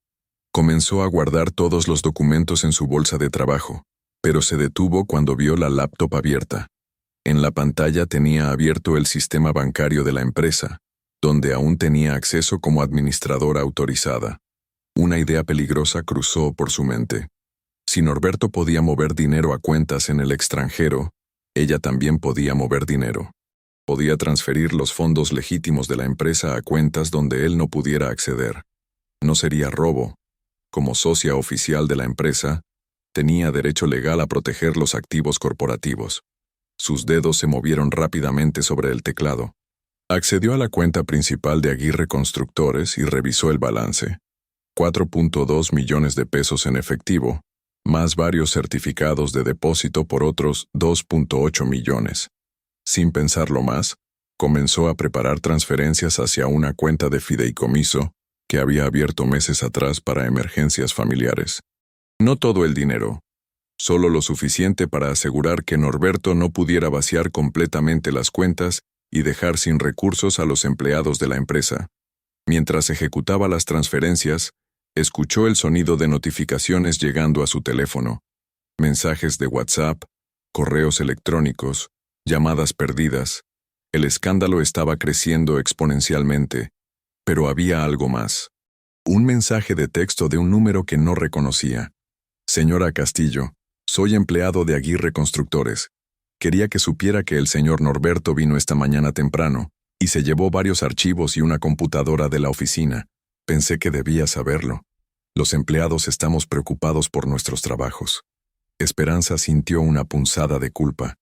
Comenzó a guardar todos los documentos en su bolsa de trabajo, pero se detuvo cuando vio la laptop abierta. En la pantalla tenía abierto el sistema bancario de la empresa, donde aún tenía acceso como administradora autorizada. Una idea peligrosa cruzó por su mente. Si Norberto podía mover dinero a cuentas en el extranjero, ella también podía mover dinero. Podía transferir los fondos legítimos de la empresa a cuentas donde él no pudiera acceder. No sería robo. Como socia oficial de la empresa, tenía derecho legal a proteger los activos corporativos. Sus dedos se movieron rápidamente sobre el teclado. Accedió a la cuenta principal de Aguirre Constructores y revisó el balance. 4.2 millones de pesos en efectivo, más varios certificados de depósito por otros 2.8 millones. Sin pensarlo más, comenzó a preparar transferencias hacia una cuenta de fideicomiso que había abierto meses atrás para emergencias familiares. No todo el dinero, solo lo suficiente para asegurar que Norberto no pudiera vaciar completamente las cuentas y dejar sin recursos a los empleados de la empresa. Mientras ejecutaba las transferencias, escuchó el sonido de notificaciones llegando a su teléfono. Mensajes de WhatsApp, correos electrónicos, llamadas perdidas. El escándalo estaba creciendo exponencialmente, pero había algo más. Un mensaje de texto de un número que no reconocía. «Señora Castillo, soy empleado de Aguirre Constructores. Quería que supiera que el señor Norberto vino esta mañana temprano y se llevó varios archivos y una computadora de la oficina. Pensé que debía saberlo. Los empleados estamos preocupados por nuestros trabajos. Esperanza sintió una punzada de culpa.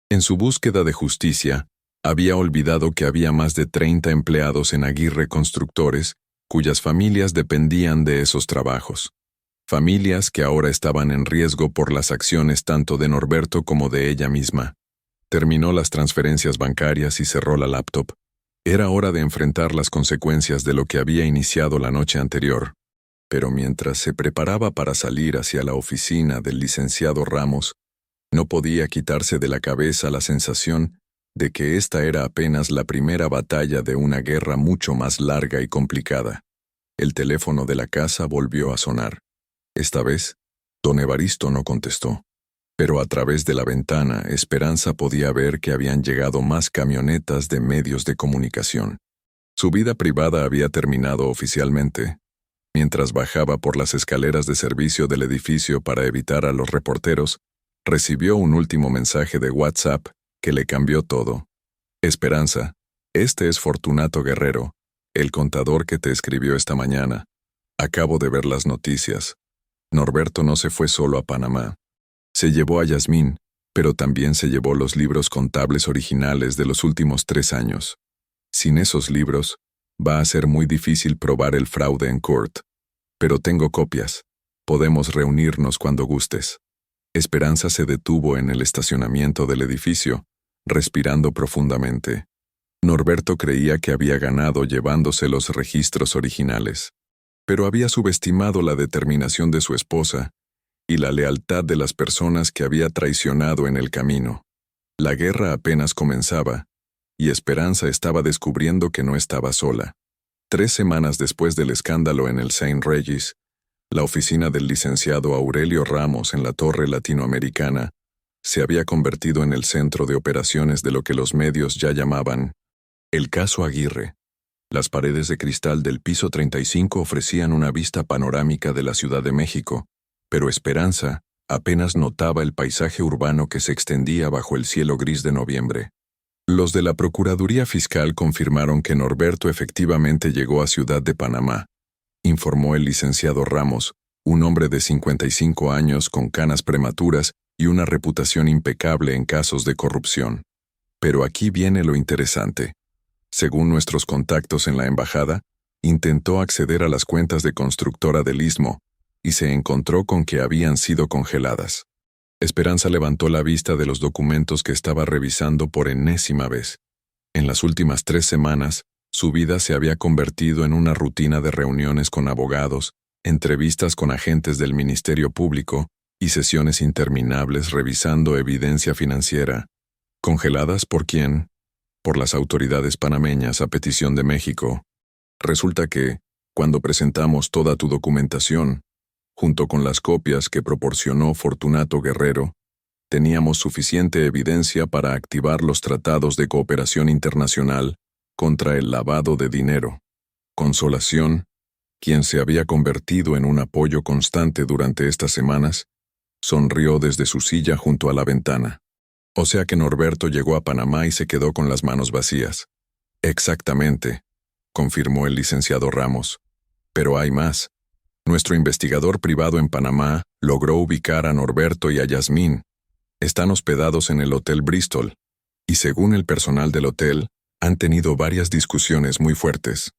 En su búsqueda de justicia, había olvidado que había más de 30 empleados en Aguirre Constructores, cuyas familias dependían de esos trabajos. Familias que ahora estaban en riesgo por las acciones tanto de Norberto como de ella misma. Terminó las transferencias bancarias y cerró la laptop. Era hora de enfrentar las consecuencias de lo que había iniciado la noche anterior. Pero mientras se preparaba para salir hacia la oficina del licenciado Ramos, no podía quitarse de la cabeza la sensación de que esta era apenas la primera batalla de una guerra mucho más larga y complicada. El teléfono de la casa volvió a sonar. Esta vez, don Evaristo no contestó. Pero a través de la ventana, Esperanza podía ver que habían llegado más camionetas de medios de comunicación. Su vida privada había terminado oficialmente. Mientras bajaba por las escaleras de servicio del edificio para evitar a los reporteros, recibió un último mensaje de WhatsApp que le cambió todo. Esperanza, este es Fortunato Guerrero, el contador que te escribió esta mañana. Acabo de ver las noticias. Norberto no se fue solo a Panamá. Se llevó a Yasmín, pero también se llevó los libros contables originales de los últimos 3 años. Sin esos libros, va a ser muy difícil probar el fraude en court. Pero tengo copias. Podemos reunirnos cuando gustes. Esperanza se detuvo en el estacionamiento del edificio, respirando profundamente. Norberto creía que había ganado llevándose los registros originales, pero había subestimado la determinación de su esposa y la lealtad de las personas que había traicionado en el camino. La guerra apenas comenzaba, y Esperanza estaba descubriendo que no estaba sola. 3 semanas después del escándalo en el St. Regis, la oficina del licenciado Aurelio Ramos en la Torre Latinoamericana se había convertido en el centro de operaciones de lo que los medios ya llamaban el caso Aguirre. Las paredes de cristal del piso 35 ofrecían una vista panorámica de la Ciudad de México, pero Esperanza apenas notaba el paisaje urbano que se extendía bajo el cielo gris de noviembre. Los de la Procuraduría Fiscal confirmaron que Norberto efectivamente llegó a Ciudad de Panamá, informó el licenciado Ramos, un hombre de 55 años con canas prematuras y una reputación impecable en casos de corrupción. Pero aquí viene lo interesante. Según nuestros contactos en la embajada, intentó acceder a las cuentas de Constructora del Istmo y se encontró con que habían sido congeladas. Esperanza levantó la vista de los documentos que estaba revisando por enésima vez. En las últimas 3 semanas, su vida se había convertido en una rutina de reuniones con abogados, entrevistas con agentes del Ministerio Público y sesiones interminables revisando evidencia financiera. ¿Congeladas por quién? Por las autoridades panameñas a petición de México. Resulta que, cuando presentamos toda tu documentación, junto con las copias que proporcionó Fortunato Guerrero, teníamos suficiente evidencia para activar los tratados de cooperación internacional contra el lavado de dinero. Consolación, quien se había convertido en un apoyo constante durante estas semanas, sonrió desde su silla junto a la ventana. O sea que Norberto llegó a Panamá y se quedó con las manos vacías. Exactamente, confirmó el licenciado Ramos. Pero hay más. Nuestro investigador privado en Panamá logró ubicar a Norberto y a Yasmín. Están hospedados en el Hotel Bristol, y según el personal del hotel, han tenido varias discusiones muy fuertes.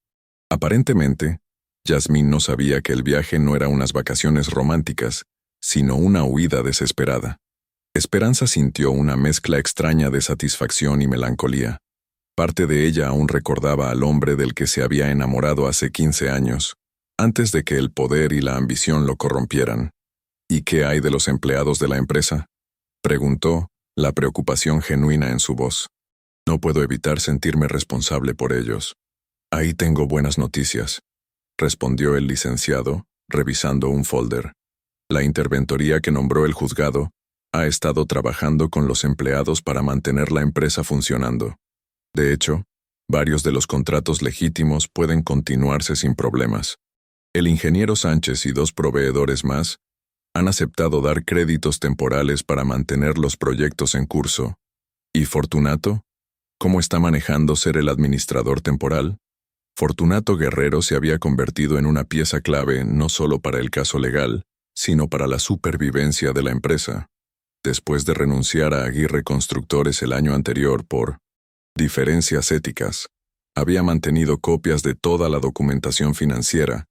Aparentemente, Yasmín no sabía que el viaje no era unas vacaciones románticas, sino una huida desesperada. Esperanza sintió una mezcla extraña de satisfacción y melancolía. Parte de ella aún recordaba al hombre del que se había enamorado hace 15 años, antes de que el poder y la ambición lo corrompieran. ¿Y qué hay de los empleados de la empresa?, preguntó, la preocupación genuina en su voz. No puedo evitar sentirme responsable por ellos. Ahí tengo buenas noticias, respondió el licenciado, revisando un folder. La interventoría que nombró el juzgado ha estado trabajando con los empleados para mantener la empresa funcionando. De hecho, varios de los contratos legítimos pueden continuarse sin problemas. El ingeniero Sánchez y 2 proveedores más han aceptado dar créditos temporales para mantener los proyectos en curso. ¿Y Fortunato? ¿Cómo está manejando ser el administrador temporal? Fortunato Guerrero se había convertido en una pieza clave no solo para el caso legal, sino para la supervivencia de la empresa. Después de renunciar a Aguirre Constructores el año anterior por diferencias éticas, había mantenido copias de toda la documentación financiera,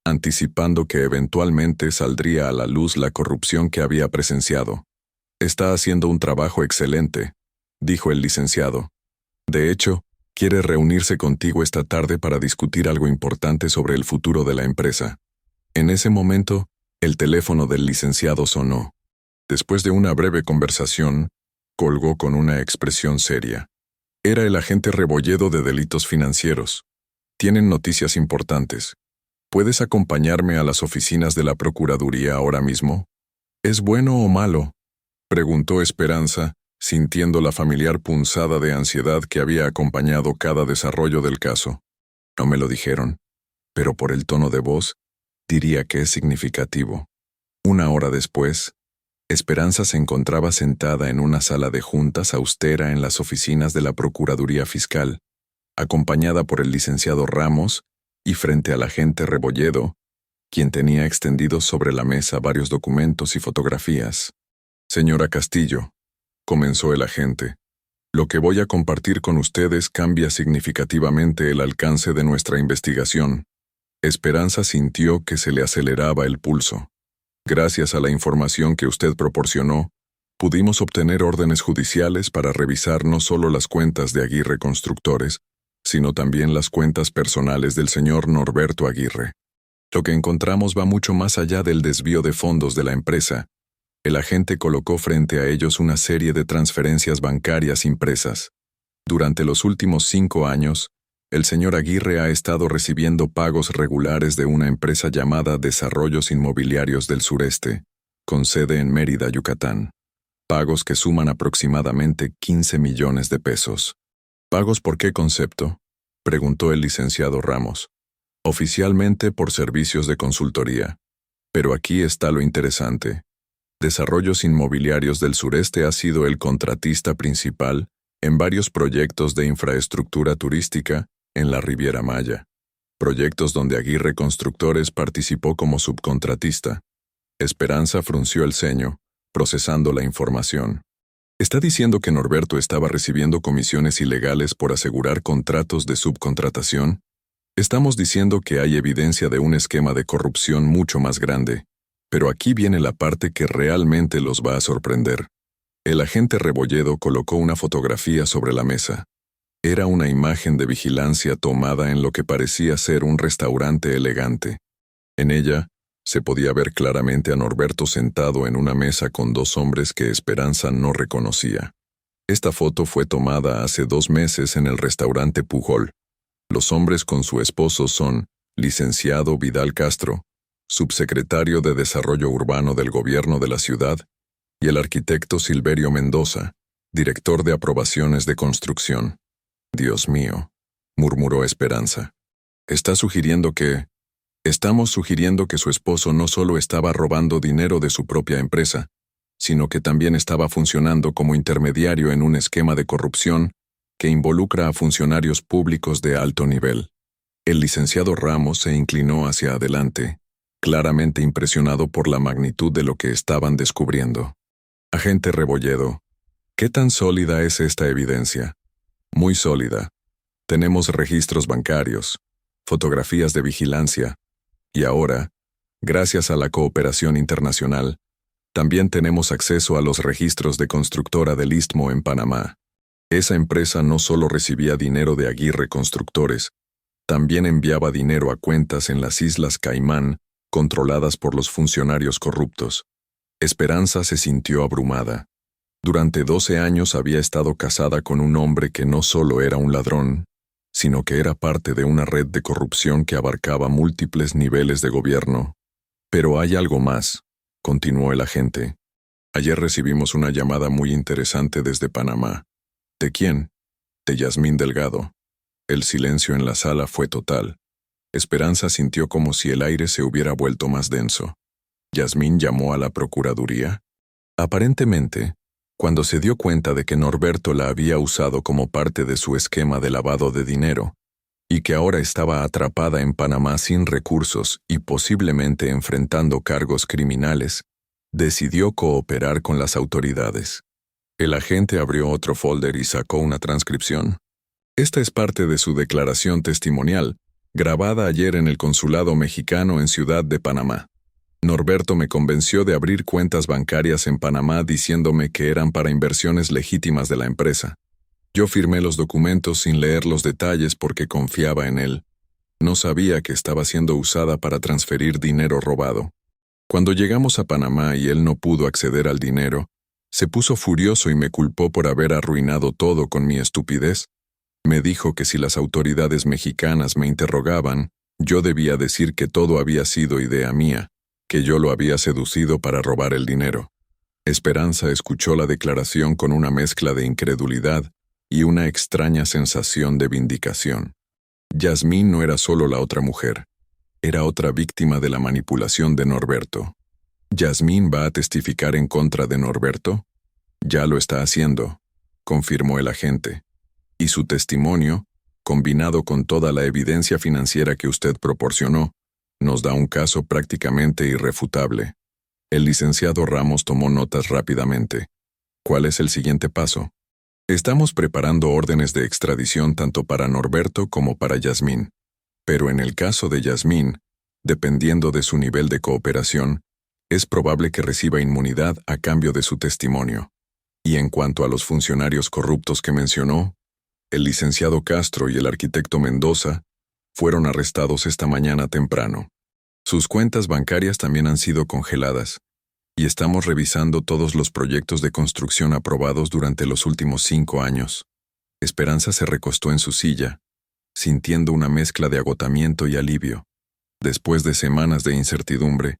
anticipando que eventualmente saldría a la luz la corrupción que había presenciado. Está haciendo un trabajo excelente, dijo el licenciado. De hecho, quiere reunirse contigo esta tarde para discutir algo importante sobre el futuro de la empresa. En ese momento, el teléfono del licenciado sonó. Después de una breve conversación, colgó con una expresión seria. Era el agente Rebolledo de Delitos Financieros. Tienen noticias importantes. ¿Puedes acompañarme a las oficinas de la Procuraduría ahora mismo? ¿Es bueno o malo?, preguntó Esperanza, sintiendo la familiar punzada de ansiedad que había acompañado cada desarrollo del caso. No me lo dijeron, pero por el tono de voz, diría que es significativo. Una hora después, Esperanza se encontraba sentada en una sala de juntas austera en las oficinas de la Procuraduría Fiscal, acompañada por el licenciado Ramos y frente al agente Rebolledo, quien tenía extendidos sobre la mesa varios documentos y fotografías. Señora Castillo, comenzó el agente, lo que voy a compartir con ustedes cambia significativamente el alcance de nuestra investigación. Esperanza sintió que se le aceleraba el pulso. Gracias a la información que usted proporcionó, pudimos obtener órdenes judiciales para revisar no solo las cuentas de Aguirre Constructores, sino también las cuentas personales del señor Norberto Aguirre. Lo que encontramos va mucho más allá del desvío de fondos de la empresa. El agente colocó frente a ellos una serie de transferencias bancarias impresas. Durante los últimos 5 años, el señor Aguirre ha estado recibiendo pagos regulares de una empresa llamada Desarrollos Inmobiliarios del Sureste, con sede en Mérida, Yucatán. Pagos que suman aproximadamente 15 millones de pesos. ¿Pagos por qué concepto?, preguntó el licenciado Ramos. Oficialmente por servicios de consultoría. Pero aquí está lo interesante. Desarrollos Inmobiliarios del Sureste ha sido el contratista principal en varios proyectos de infraestructura turística en la Riviera Maya, proyectos donde Aguirre Constructores participó como subcontratista. Esperanza frunció el ceño, procesando la información. ¿Está diciendo que Norberto estaba recibiendo comisiones ilegales por asegurar contratos de subcontratación? Estamos diciendo que hay evidencia de un esquema de corrupción mucho más grande, pero aquí viene la parte que realmente los va a sorprender. El agente Rebolledo colocó una fotografía sobre la mesa. Era una imagen de vigilancia tomada en lo que parecía ser un restaurante elegante. En ella, se podía ver claramente a Norberto sentado en una mesa con 2 hombres que Esperanza no reconocía. Esta foto fue tomada hace 2 meses en el restaurante Pujol. Los hombres con su esposo son licenciado Vidal Castro, subsecretario de Desarrollo Urbano del Gobierno de la ciudad, y el arquitecto Silverio Mendoza, director de aprobaciones de construcción. Dios mío, murmuró Esperanza. Estamos sugiriendo que su esposo no solo estaba robando dinero de su propia empresa, sino que también estaba funcionando como intermediario en un esquema de corrupción que involucra a funcionarios públicos de alto nivel. El licenciado Ramos se inclinó hacia adelante, claramente impresionado por la magnitud de lo que estaban descubriendo. Agente Rebolledo, ¿qué tan sólida es esta evidencia? Muy sólida. Tenemos registros bancarios, fotografías de vigilancia, y ahora, gracias a la cooperación internacional, también tenemos acceso a los registros de Constructora del Istmo en Panamá. Esa empresa no solo recibía dinero de Aguirre Constructores, también enviaba dinero a cuentas en las Islas Caimán, controladas por los funcionarios corruptos. Esperanza se sintió abrumada. Durante 12 años había estado casada con un hombre que no solo era un ladrón, sino que era parte de una red de corrupción que abarcaba múltiples niveles de gobierno. Pero hay algo más, continuó el agente. Ayer recibimos una llamada muy interesante desde Panamá. ¿De quién? De Yasmín Delgado. El silencio en la sala fue total. Esperanza sintió como si el aire se hubiera vuelto más denso. ¿Yasmín llamó a la Procuraduría? Aparentemente, cuando se dio cuenta de que Norberto la había usado como parte de su esquema de lavado de dinero, y que ahora estaba atrapada en Panamá sin recursos y posiblemente enfrentando cargos criminales, decidió cooperar con las autoridades. El agente abrió otro folder y sacó una transcripción. Esta es parte de su declaración testimonial, grabada ayer en el consulado mexicano en Ciudad de Panamá. Norberto me convenció de abrir cuentas bancarias en Panamá diciéndome que eran para inversiones legítimas de la empresa. Yo firmé los documentos sin leer los detalles porque confiaba en él. No sabía que estaba siendo usada para transferir dinero robado. Cuando llegamos a Panamá y él no pudo acceder al dinero, se puso furioso y me culpó por haber arruinado todo con mi estupidez. Me dijo que si las autoridades mexicanas me interrogaban, yo debía decir que todo había sido idea mía, que yo lo había seducido para robar el dinero. Esperanza escuchó la declaración con una mezcla de incredulidad y una extraña sensación de vindicación. Yasmín no era solo la otra mujer, era otra víctima de la manipulación de Norberto. ¿Yasmín va a testificar en contra de Norberto? Ya lo está haciendo, confirmó el agente. Y su testimonio, combinado con toda la evidencia financiera que usted proporcionó, nos da un caso prácticamente irrefutable. El licenciado Ramos tomó notas rápidamente. ¿Cuál es el siguiente paso? Estamos preparando órdenes de extradición tanto para Norberto como para Yasmín. Pero en el caso de Yasmín, dependiendo de su nivel de cooperación, es probable que reciba inmunidad a cambio de su testimonio. Y en cuanto a los funcionarios corruptos que mencionó, el licenciado Castro y el arquitecto Mendoza fueron arrestados esta mañana temprano. Sus cuentas bancarias también han sido congeladas, y estamos revisando todos los proyectos de construcción aprobados durante los últimos 5 años. Esperanza se recostó en su silla, sintiendo una mezcla de agotamiento y alivio. Después de semanas de incertidumbre,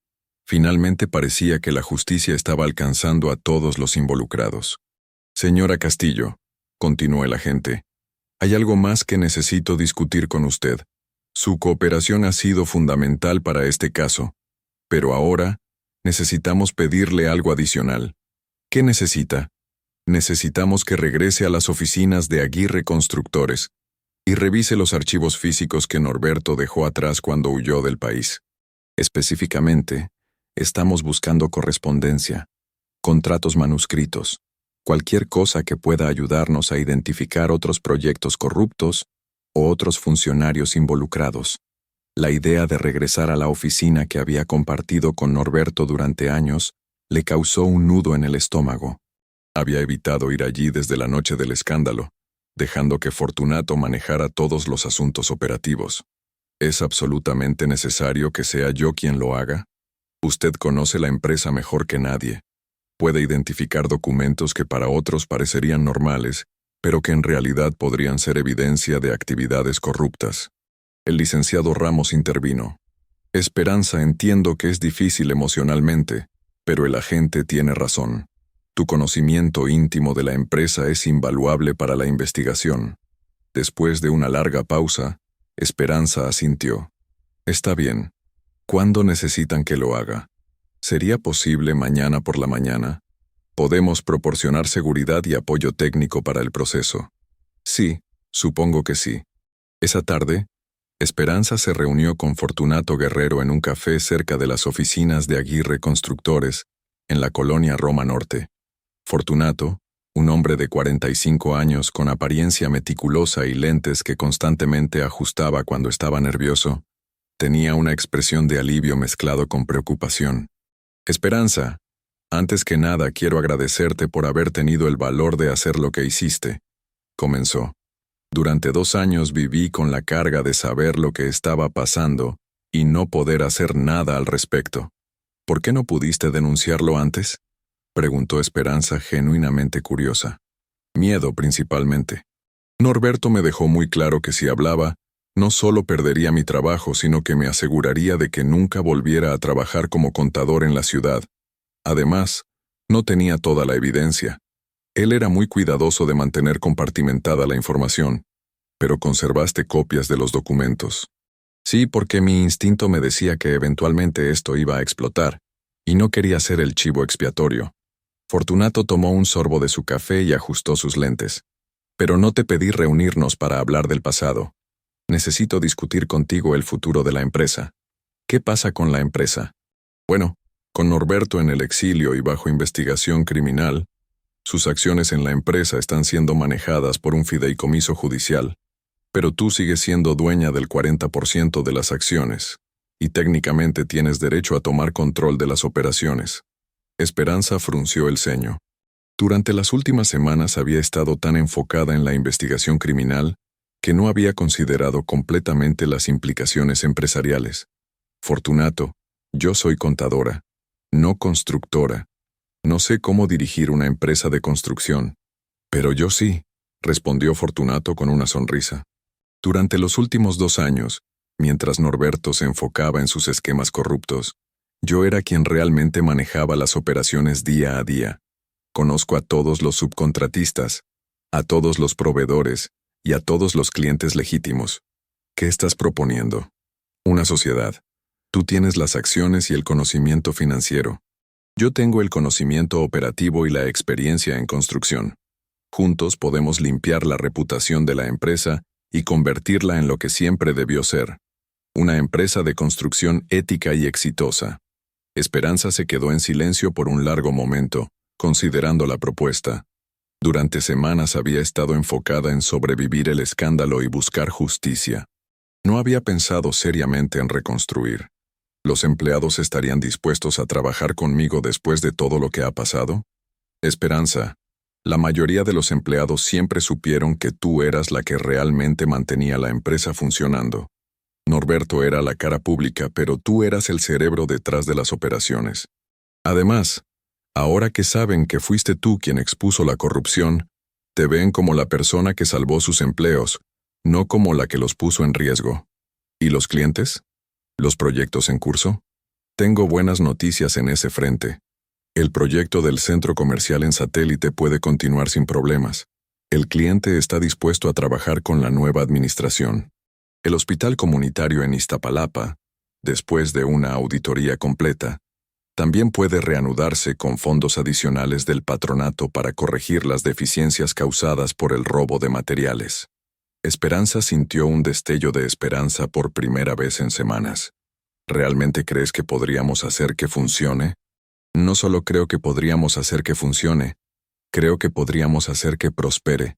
finalmente parecía que la justicia estaba alcanzando a todos los involucrados. Señora Castillo, continuó el agente, hay algo más que necesito discutir con usted. Su cooperación ha sido fundamental para este caso, pero ahora necesitamos pedirle algo adicional. ¿Qué necesita? Necesitamos que regrese a las oficinas de Aguirre Constructores y revise los archivos físicos que Norberto dejó atrás cuando huyó del país. Específicamente, estamos buscando correspondencia, contratos manuscritos, cualquier cosa que pueda ayudarnos a identificar otros proyectos corruptos o otros funcionarios involucrados. La idea de regresar a la oficina que había compartido con Norberto durante años le causó un nudo en el estómago. Había evitado ir allí desde la noche del escándalo, dejando que Fortunato manejara todos los asuntos operativos. ¿Es absolutamente necesario que sea yo quien lo haga? Usted conoce la empresa mejor que nadie. Puede identificar documentos que para otros parecerían normales, pero que en realidad podrían ser evidencia de actividades corruptas. El licenciado Ramos intervino. Esperanza, entiendo que es difícil emocionalmente, pero el agente tiene razón. Tu conocimiento íntimo de la empresa es invaluable para la investigación. Después de una larga pausa, Esperanza asintió. Está bien. ¿Cuándo necesitan que lo haga? ¿Sería posible mañana por la mañana? Podemos proporcionar seguridad y apoyo técnico para el proceso. Sí, supongo que sí. Esa tarde, Esperanza se reunió con Fortunato Guerrero en un café cerca de las oficinas de Aguirre Constructores, en la colonia Roma Norte. Fortunato, un hombre de 45 años con apariencia meticulosa y lentes que constantemente ajustaba cuando estaba nervioso, tenía una expresión de alivio mezclado con preocupación. Esperanza, antes que nada quiero agradecerte por haber tenido el valor de hacer lo que hiciste, comenzó. Durante 2 años viví con la carga de saber lo que estaba pasando y no poder hacer nada al respecto. ¿Por qué no pudiste denunciarlo antes? Preguntó Esperanza genuinamente curiosa. Miedo principalmente. Norberto me dejó muy claro que si hablaba, no solo perdería mi trabajo, sino que me aseguraría de que nunca volviera a trabajar como contador en la ciudad. Además, no tenía toda la evidencia. Él era muy cuidadoso de mantener compartimentada la información, pero conservaste copias de los documentos. Sí, porque mi instinto me decía que eventualmente esto iba a explotar, y no quería ser el chivo expiatorio. Fortunato tomó un sorbo de su café y ajustó sus lentes. Pero no te pedí reunirnos para hablar del pasado. Necesito discutir contigo el futuro de la empresa. ¿Qué pasa con la empresa? Bueno, con Norberto en el exilio y bajo investigación criminal, sus acciones en la empresa están siendo manejadas por un fideicomiso judicial, pero tú sigues siendo dueña del 40% de las acciones, y técnicamente tienes derecho a tomar control de las operaciones. Esperanza frunció el ceño. Durante las últimas semanas había estado tan enfocada en la investigación criminal que no había considerado completamente las implicaciones empresariales. Fortunato, yo soy contadora, no constructora. No sé cómo dirigir una empresa de construcción. Pero yo sí, respondió Fortunato con una sonrisa. Durante los últimos 2 años, mientras Norberto se enfocaba en sus esquemas corruptos, yo era quien realmente manejaba las operaciones día a día. Conozco a todos los subcontratistas, a todos los proveedores y a todos los clientes legítimos. ¿Qué estás proponiendo? Una sociedad. Tú tienes las acciones y el conocimiento financiero. Yo tengo el conocimiento operativo y la experiencia en construcción. Juntos podemos limpiar la reputación de la empresa y convertirla en lo que siempre debió ser. Una empresa de construcción ética y exitosa. Esperanza se quedó en silencio por un largo momento, considerando la propuesta. Durante semanas había estado enfocada en sobrevivir el escándalo y buscar justicia. No había pensado seriamente en reconstruir. ¿Los empleados estarían dispuestos a trabajar conmigo después de todo lo que ha pasado? Esperanza, la mayoría de los empleados siempre supieron que tú eras la que realmente mantenía la empresa funcionando. Norberto era la cara pública, pero tú eras el cerebro detrás de las operaciones. Además, ahora que saben que fuiste tú quien expuso la corrupción, te ven como la persona que salvó sus empleos, no como la que los puso en riesgo. ¿Y los clientes? ¿Los proyectos en curso? Tengo buenas noticias en ese frente. El proyecto del centro comercial en satélite puede continuar sin problemas. El cliente está dispuesto a trabajar con la nueva administración. El hospital comunitario en Iztapalapa, después de una auditoría completa, también puede reanudarse con fondos adicionales del patronato para corregir las deficiencias causadas por el robo de materiales. Esperanza sintió un destello de esperanza por primera vez en semanas. ¿Realmente crees que podríamos hacer que funcione? No solo creo que podríamos hacer que funcione, creo que podríamos hacer que prospere.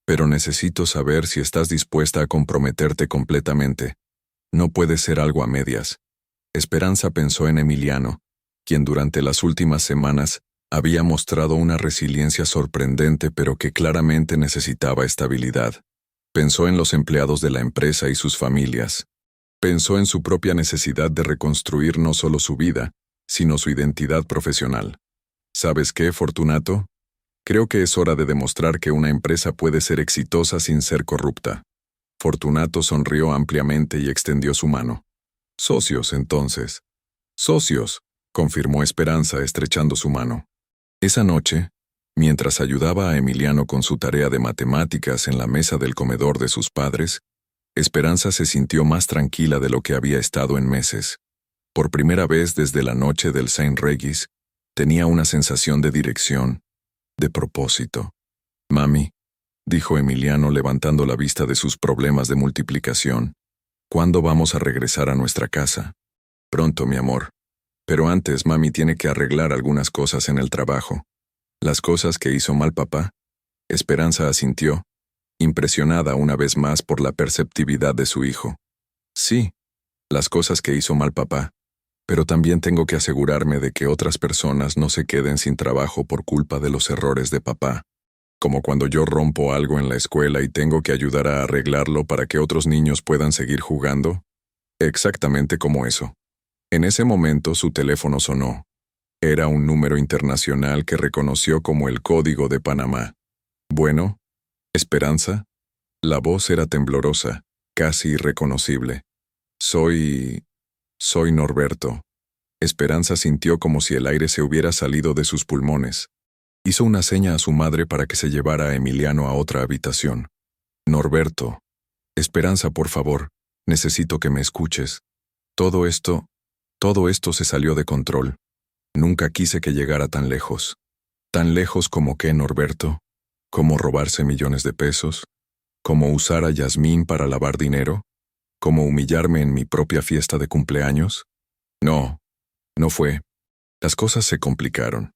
Pero necesito saber si estás dispuesta a comprometerte completamente. No puede ser algo a medias. Esperanza pensó en Emiliano, quien durante las últimas semanas había mostrado una resiliencia sorprendente pero que claramente necesitaba estabilidad. Pensó en los empleados de la empresa y sus familias. Pensó en su propia necesidad de reconstruir no solo su vida, sino su identidad profesional. ¿Sabes qué, Fortunato? Creo que es hora de demostrar que una empresa puede ser exitosa sin ser corrupta. Fortunato sonrió ampliamente y extendió su mano. Socios, entonces. Socios, confirmó Esperanza estrechando su mano. Esa noche, mientras ayudaba a Emiliano con su tarea de matemáticas en la mesa del comedor de sus padres, Esperanza se sintió más tranquila de lo que había estado en meses. Por primera vez desde la noche del Saint Regis, tenía una sensación de dirección, de propósito. Mami, dijo Emiliano levantando la vista de sus problemas de multiplicación, ¿cuándo vamos a regresar a nuestra casa? Pronto, mi amor. Pero antes mami tiene que arreglar algunas cosas en el trabajo. ¿Las cosas que hizo mal papá? Esperanza asintió, impresionada una vez más por la perceptividad de su hijo. Sí, las cosas que hizo mal papá. Pero también tengo que asegurarme de que otras personas no se queden sin trabajo por culpa de los errores de papá. Como cuando yo rompo algo en la escuela y tengo que ayudar a arreglarlo para que otros niños puedan seguir jugando. Exactamente como eso. En ese momento su teléfono sonó. Era un número internacional que reconoció como el Código de Panamá. Bueno, Esperanza. La voz era temblorosa, casi irreconocible. Soy Norberto. Esperanza sintió como si el aire se hubiera salido de sus pulmones. Hizo una seña a su madre para que se llevara a Emiliano a otra habitación. Norberto. Esperanza, por favor, necesito que me escuches. Todo esto se salió de control. Nunca quise que llegara tan lejos. ¿Tan lejos como qué, Norberto? ¿Cómo robarse millones de pesos? ¿Cómo usar a Yasmín para lavar dinero? ¿Como humillarme en mi propia fiesta de cumpleaños? No, no fue. Las cosas se complicaron.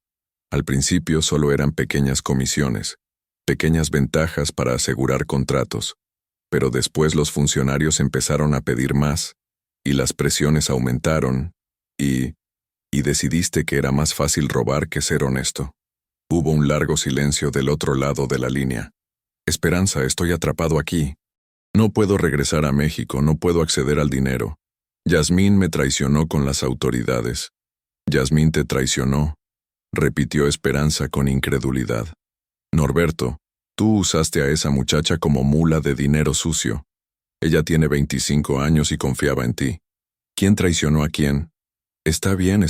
Al principio solo eran pequeñas comisiones, pequeñas ventajas para asegurar contratos, pero después los funcionarios empezaron a pedir más, y las presiones aumentaron, y decidiste que era más fácil robar que ser honesto. Hubo un largo silencio del otro lado de la línea. Esperanza, estoy atrapado aquí. No puedo regresar a México, no puedo acceder al dinero. Yasmín me traicionó con las autoridades. Yasmín te traicionó, repitió Esperanza con incredulidad. Norberto, tú usaste a esa muchacha como mula de dinero sucio. Ella tiene 25 años y confiaba en ti. ¿Quién traicionó a quién? Está bien,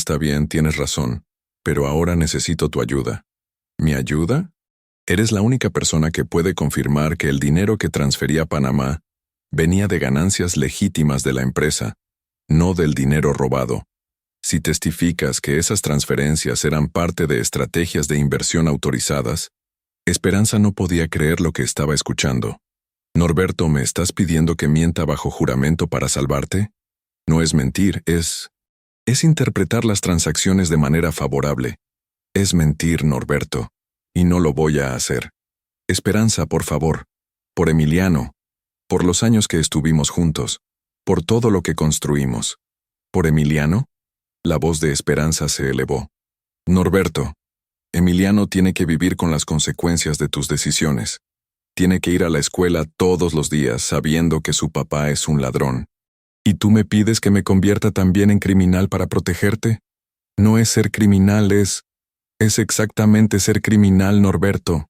tienes razón, pero ahora necesito tu ayuda. ¿Mi ayuda? Eres la única persona que puede confirmar que el dinero que transfería a Panamá venía de ganancias legítimas de la empresa, no del dinero robado. Si testificas que esas transferencias eran parte de estrategias de inversión autorizadas, Esperanza no podía creer lo que estaba escuchando. Norberto, ¿me estás pidiendo que mienta bajo juramento para salvarte? No es mentir, es interpretar las transacciones de manera favorable. Es mentir, Norberto, y no lo voy a hacer. Esperanza, por favor, por Emiliano, por los años que estuvimos juntos, por todo lo que construimos. ¿Por Emiliano? La voz de Esperanza se elevó. Norberto, Emiliano tiene que vivir con las consecuencias de tus decisiones. Tiene que ir a la escuela todos los días sabiendo que su papá es un ladrón. ¿Y tú me pides que me convierta también en criminal para protegerte? No es ser criminal, es exactamente ser criminal, Norberto.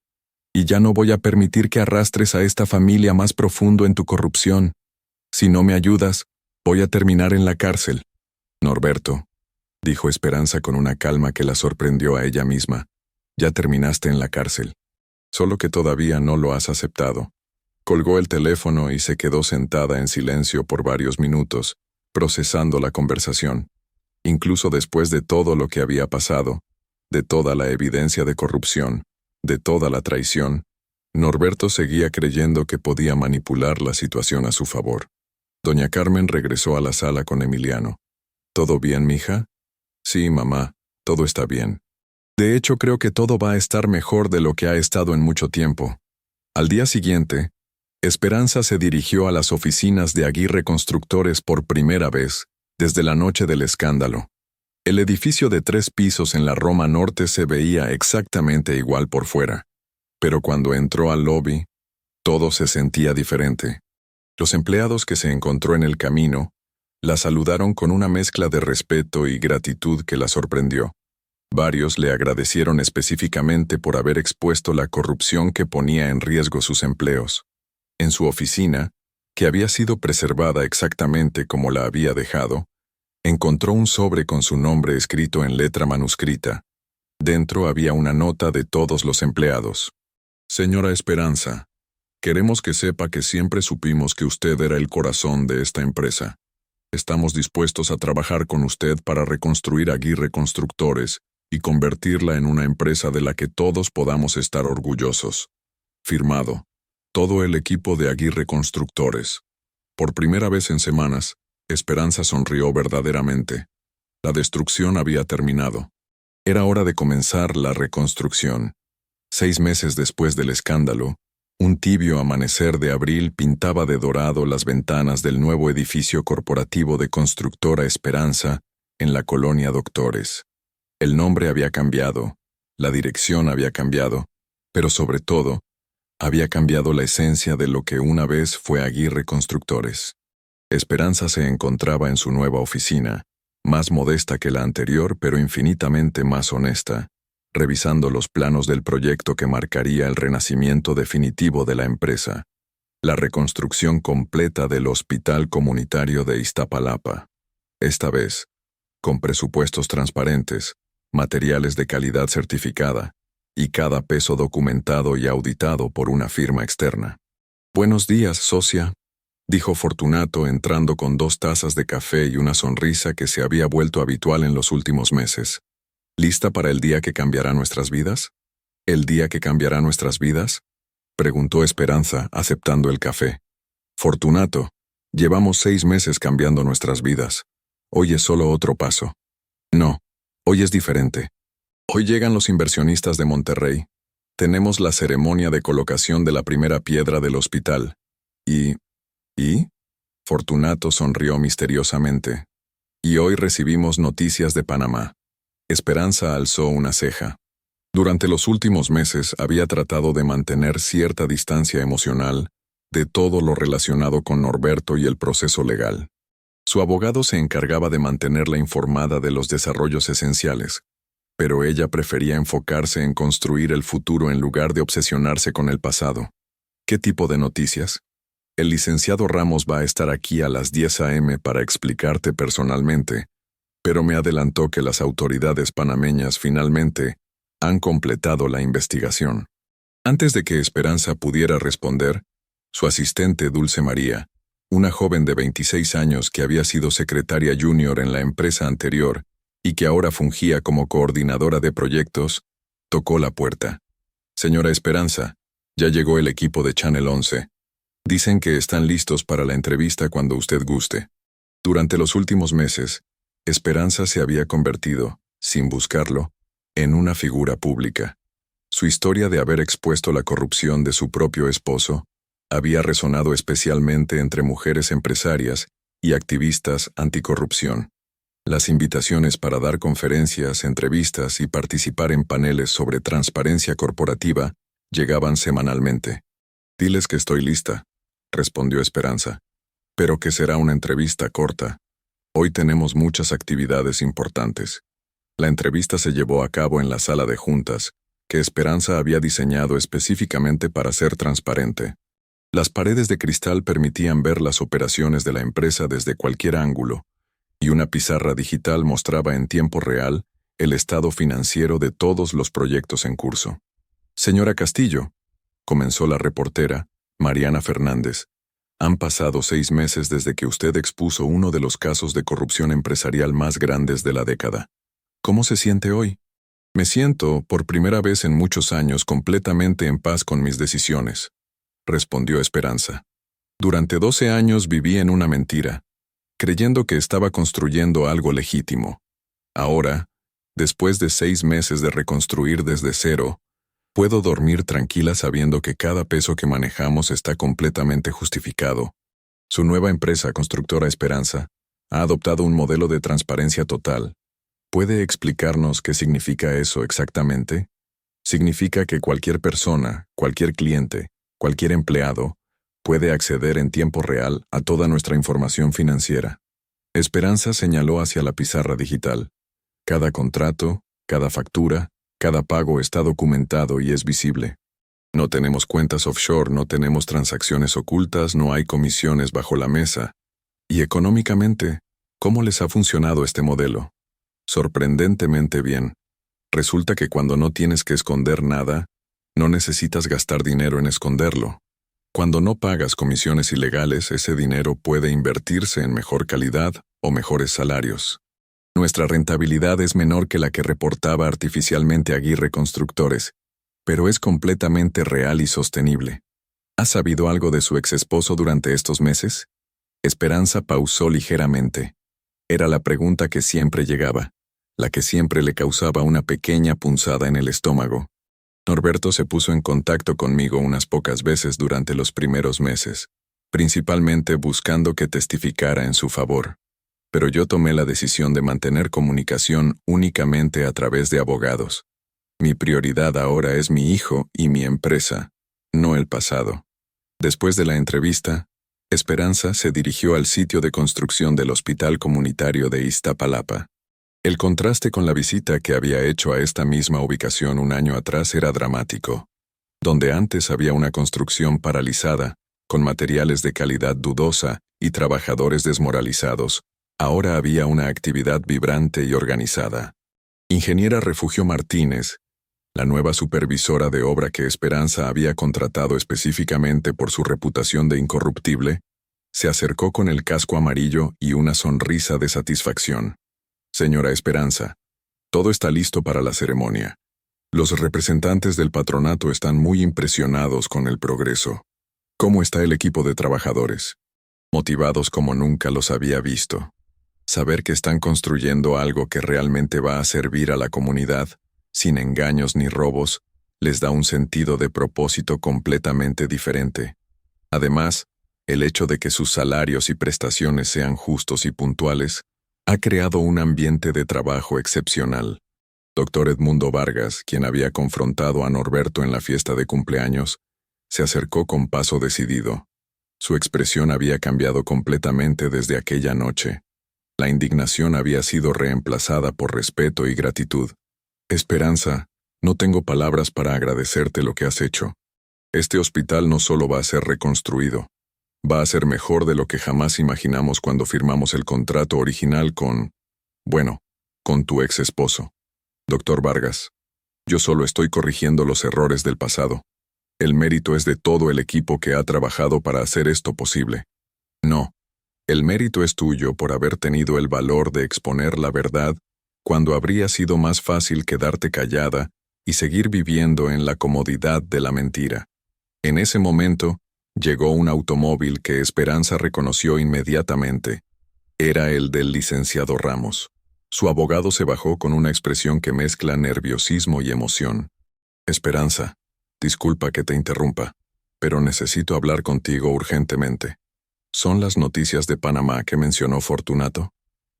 Y ya no voy a permitir que arrastres a esta familia más profundo en tu corrupción. Si no me ayudas, voy a terminar en la cárcel. Norberto, dijo Esperanza con una calma que la sorprendió a ella misma. Ya terminaste en la cárcel. Solo que todavía no lo has aceptado. Colgó el teléfono y se quedó sentada en silencio por varios minutos, procesando la conversación. Incluso después de todo lo que había pasado, de toda la evidencia de corrupción, de toda la traición, Norberto seguía creyendo que podía manipular la situación a su favor. Doña Carmen regresó a la sala con Emiliano. ¿Todo bien, mija? Sí, mamá, todo está bien. De hecho, creo que todo va a estar mejor de lo que ha estado en mucho tiempo. Al día siguiente, Esperanza se dirigió a las oficinas de Aguirre Constructores por primera vez, desde la noche del escándalo. El edificio de 3 pisos en la Roma Norte se veía exactamente igual por fuera, pero cuando entró al lobby, todo se sentía diferente. Los empleados que se encontró en el camino la saludaron con una mezcla de respeto y gratitud que la sorprendió. Varios le agradecieron específicamente por haber expuesto la corrupción que ponía en riesgo sus empleos. En su oficina, que había sido preservada exactamente como la había dejado, encontró un sobre con su nombre escrito en letra manuscrita. Dentro había una nota de todos los empleados. Señora Esperanza, queremos que sepa que siempre supimos que usted era el corazón de esta empresa. Estamos dispuestos a trabajar con usted para reconstruir Aguirre Constructores y convertirla en una empresa de la que todos podamos estar orgullosos. Firmado. Todo el equipo de Aguirre Constructores. Por primera vez en semanas, Esperanza sonrió verdaderamente. La destrucción había terminado. Era hora de comenzar la reconstrucción. 6 meses después del escándalo, un tibio amanecer de abril pintaba de dorado las ventanas del nuevo edificio corporativo de Constructora Esperanza en la colonia Doctores. El nombre había cambiado, la dirección había cambiado, pero sobre todo, había cambiado la esencia de lo que una vez fue Aguirre Constructores. Esperanza se encontraba en su nueva oficina, más modesta que la anterior pero infinitamente más honesta, revisando los planos del proyecto que marcaría el renacimiento definitivo de la empresa, la reconstrucción completa del Hospital Comunitario de Iztapalapa. Esta vez, con presupuestos transparentes, materiales de calidad certificada, y cada peso documentado y auditado por una firma externa. Buenos días, socia, dijo Fortunato entrando con 2 tazas de café y una sonrisa que se había vuelto habitual en los últimos meses. ¿Lista para el día que cambiará nuestras vidas? ¿El día que cambiará nuestras vidas? Preguntó Esperanza, aceptando el café. Fortunato, Llevamos 6 meses cambiando nuestras vidas. Hoy es solo otro paso. No, hoy es diferente. Hoy llegan los inversionistas de Monterrey. Tenemos la ceremonia de colocación de la primera piedra del hospital. ¿Y? Fortunato sonrió misteriosamente. Y hoy recibimos noticias de Panamá. Esperanza alzó una ceja. Durante los últimos meses había tratado de mantener cierta distancia emocional de todo lo relacionado con Norberto y el proceso legal. Su abogado se encargaba de mantenerla informada de los desarrollos esenciales, pero ella prefería enfocarse en construir el futuro en lugar de obsesionarse con el pasado. ¿Qué tipo de noticias? El licenciado Ramos va a estar aquí a las 10 a.m. para explicarte personalmente, pero me adelantó que las autoridades panameñas finalmente han completado la investigación. Antes de que Esperanza pudiera responder, su asistente Dulce María, una joven de 26 años que había sido secretaria junior en la empresa anterior y que ahora fungía como coordinadora de proyectos, tocó la puerta. Señora Esperanza, ya llegó el equipo de Channel 11. Dicen que están listos para la entrevista cuando usted guste. Durante los últimos meses, Esperanza se había convertido, sin buscarlo, en una figura pública. Su historia de haber expuesto la corrupción de su propio esposo había resonado especialmente entre mujeres empresarias y activistas anticorrupción. Las invitaciones para dar conferencias, entrevistas y participar en paneles sobre transparencia corporativa llegaban semanalmente. «Diles que estoy lista», respondió Esperanza, «pero que será una entrevista corta. Hoy tenemos muchas actividades importantes». La entrevista se llevó a cabo en la sala de juntas, que Esperanza había diseñado específicamente para ser transparente. Las paredes de cristal permitían ver las operaciones de la empresa desde cualquier ángulo, y una pizarra digital mostraba en tiempo real el estado financiero de todos los proyectos en curso. «Señora Castillo», comenzó la reportera, Mariana Fernández, «han pasado 6 meses desde que usted expuso uno de los casos de corrupción empresarial más grandes de la década. ¿Cómo se siente hoy?» «Me siento, por primera vez en muchos años, completamente en paz con mis decisiones», respondió Esperanza. «Durante 12 años viví en una mentira, creyendo que estaba construyendo algo legítimo. Ahora, después de 6 meses de reconstruir desde cero, puedo dormir tranquila sabiendo que cada peso que manejamos está completamente justificado». Su nueva empresa constructora Esperanza ha adoptado un modelo de transparencia total. ¿Puede explicarnos qué significa eso exactamente? Significa que cualquier persona, cualquier cliente, cualquier empleado, puede acceder en tiempo real a toda nuestra información financiera. Esperanza señaló hacia la pizarra digital. Cada contrato, cada factura, cada pago está documentado y es visible. No tenemos cuentas offshore, no tenemos transacciones ocultas, no hay comisiones bajo la mesa. Y económicamente, ¿cómo les ha funcionado este modelo? Sorprendentemente bien. Resulta que cuando no tienes que esconder nada, no necesitas gastar dinero en esconderlo. Cuando no pagas comisiones ilegales, ese dinero puede invertirse en mejor calidad o mejores salarios. Nuestra rentabilidad es menor que la que reportaba artificialmente Aguirre Constructores, pero es completamente real y sostenible. ¿Ha sabido algo de su exesposo durante estos meses? Esperanza pausó ligeramente. Era la pregunta que siempre llegaba, la que siempre le causaba una pequeña punzada en el estómago. Norberto se puso en contacto conmigo unas pocas veces durante los primeros meses, principalmente buscando que testificara en su favor. Pero yo tomé la decisión de mantener comunicación únicamente a través de abogados. Mi prioridad ahora es mi hijo y mi empresa, no el pasado. Después de la entrevista, Esperanza se dirigió al sitio de construcción del Hospital Comunitario de Iztapalapa. El contraste con la visita que había hecho a esta misma ubicación un año atrás era dramático. Donde antes había una construcción paralizada, con materiales de calidad dudosa y trabajadores desmoralizados, ahora había una actividad vibrante y organizada. Ingeniera Refugio Martínez, la nueva supervisora de obra que Esperanza había contratado específicamente por su reputación de incorruptible, se acercó con el casco amarillo y una sonrisa de satisfacción. «Señora Esperanza, todo está listo para la ceremonia. Los representantes del patronato están muy impresionados con el progreso. ¿Cómo está el equipo de trabajadores?» motivados como nunca los había visto. Saber que están construyendo algo que realmente va a servir a la comunidad, sin engaños ni robos, les da un sentido de propósito completamente diferente. Además, el hecho de que sus salarios y prestaciones sean justos y puntuales ha creado un ambiente de trabajo excepcional. Dr. Edmundo Vargas, quien había confrontado a Norberto en la fiesta de cumpleaños, se acercó con paso decidido. Su expresión había cambiado completamente desde aquella noche. La indignación había sido reemplazada por respeto y gratitud. Esperanza, no tengo palabras para agradecerte lo que has hecho. Este hospital no solo va a ser reconstruido, va a ser mejor de lo que jamás imaginamos cuando firmamos el contrato original con tu ex esposo. Dr. Vargas, yo solo estoy corrigiendo los errores del pasado. El mérito es de todo el equipo que ha trabajado para hacer esto posible. No, el mérito es tuyo por haber tenido el valor de exponer la verdad cuando habría sido más fácil quedarte callada y seguir viviendo en la comodidad de la mentira. En ese momento, llegó un automóvil que Esperanza reconoció inmediatamente. Era el del licenciado Ramos. Su abogado se bajó con una expresión que mezcla nerviosismo y emoción. Esperanza, disculpa que te interrumpa, pero necesito hablar contigo urgentemente. ¿Son las noticias de Panamá que mencionó Fortunato?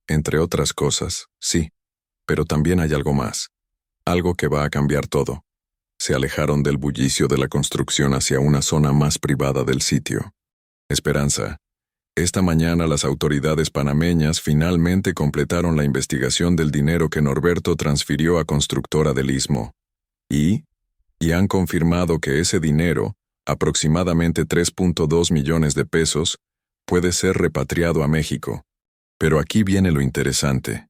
Entre otras cosas, sí, pero también hay algo más. Algo que va a cambiar todo. Se alejaron del bullicio de la construcción hacia una zona más privada del sitio. Esperanza, esta mañana las autoridades panameñas finalmente completaron la investigación del dinero que Norberto transfirió a Constructora del Istmo. Y han confirmado que ese dinero, aproximadamente 3.2 millones de pesos, puede ser repatriado a México. Pero aquí viene lo interesante.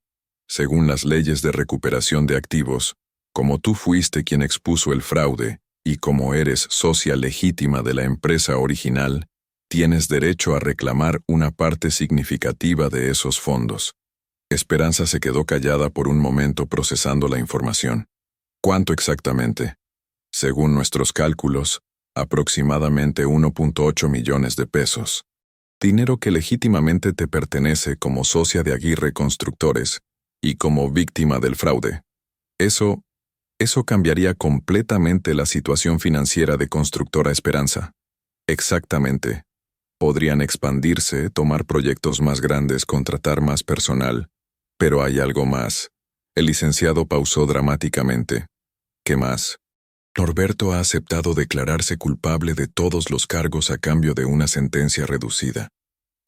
Según las leyes de recuperación de activos, como tú fuiste quien expuso el fraude, y como eres socia legítima de la empresa original, tienes derecho a reclamar una parte significativa de esos fondos. Esperanza se quedó callada por un momento procesando la información. ¿Cuánto exactamente? Según nuestros cálculos, aproximadamente 1.8 millones de pesos. Dinero que legítimamente te pertenece como socia de Aguirre Constructores y como víctima del fraude. Eso cambiaría completamente la situación financiera de Constructora Esperanza. Exactamente. Podrían expandirse, tomar proyectos más grandes, contratar más personal. Pero hay algo más. El licenciado pausó dramáticamente. ¿Qué más? Norberto ha aceptado declararse culpable de todos los cargos a cambio de una sentencia reducida.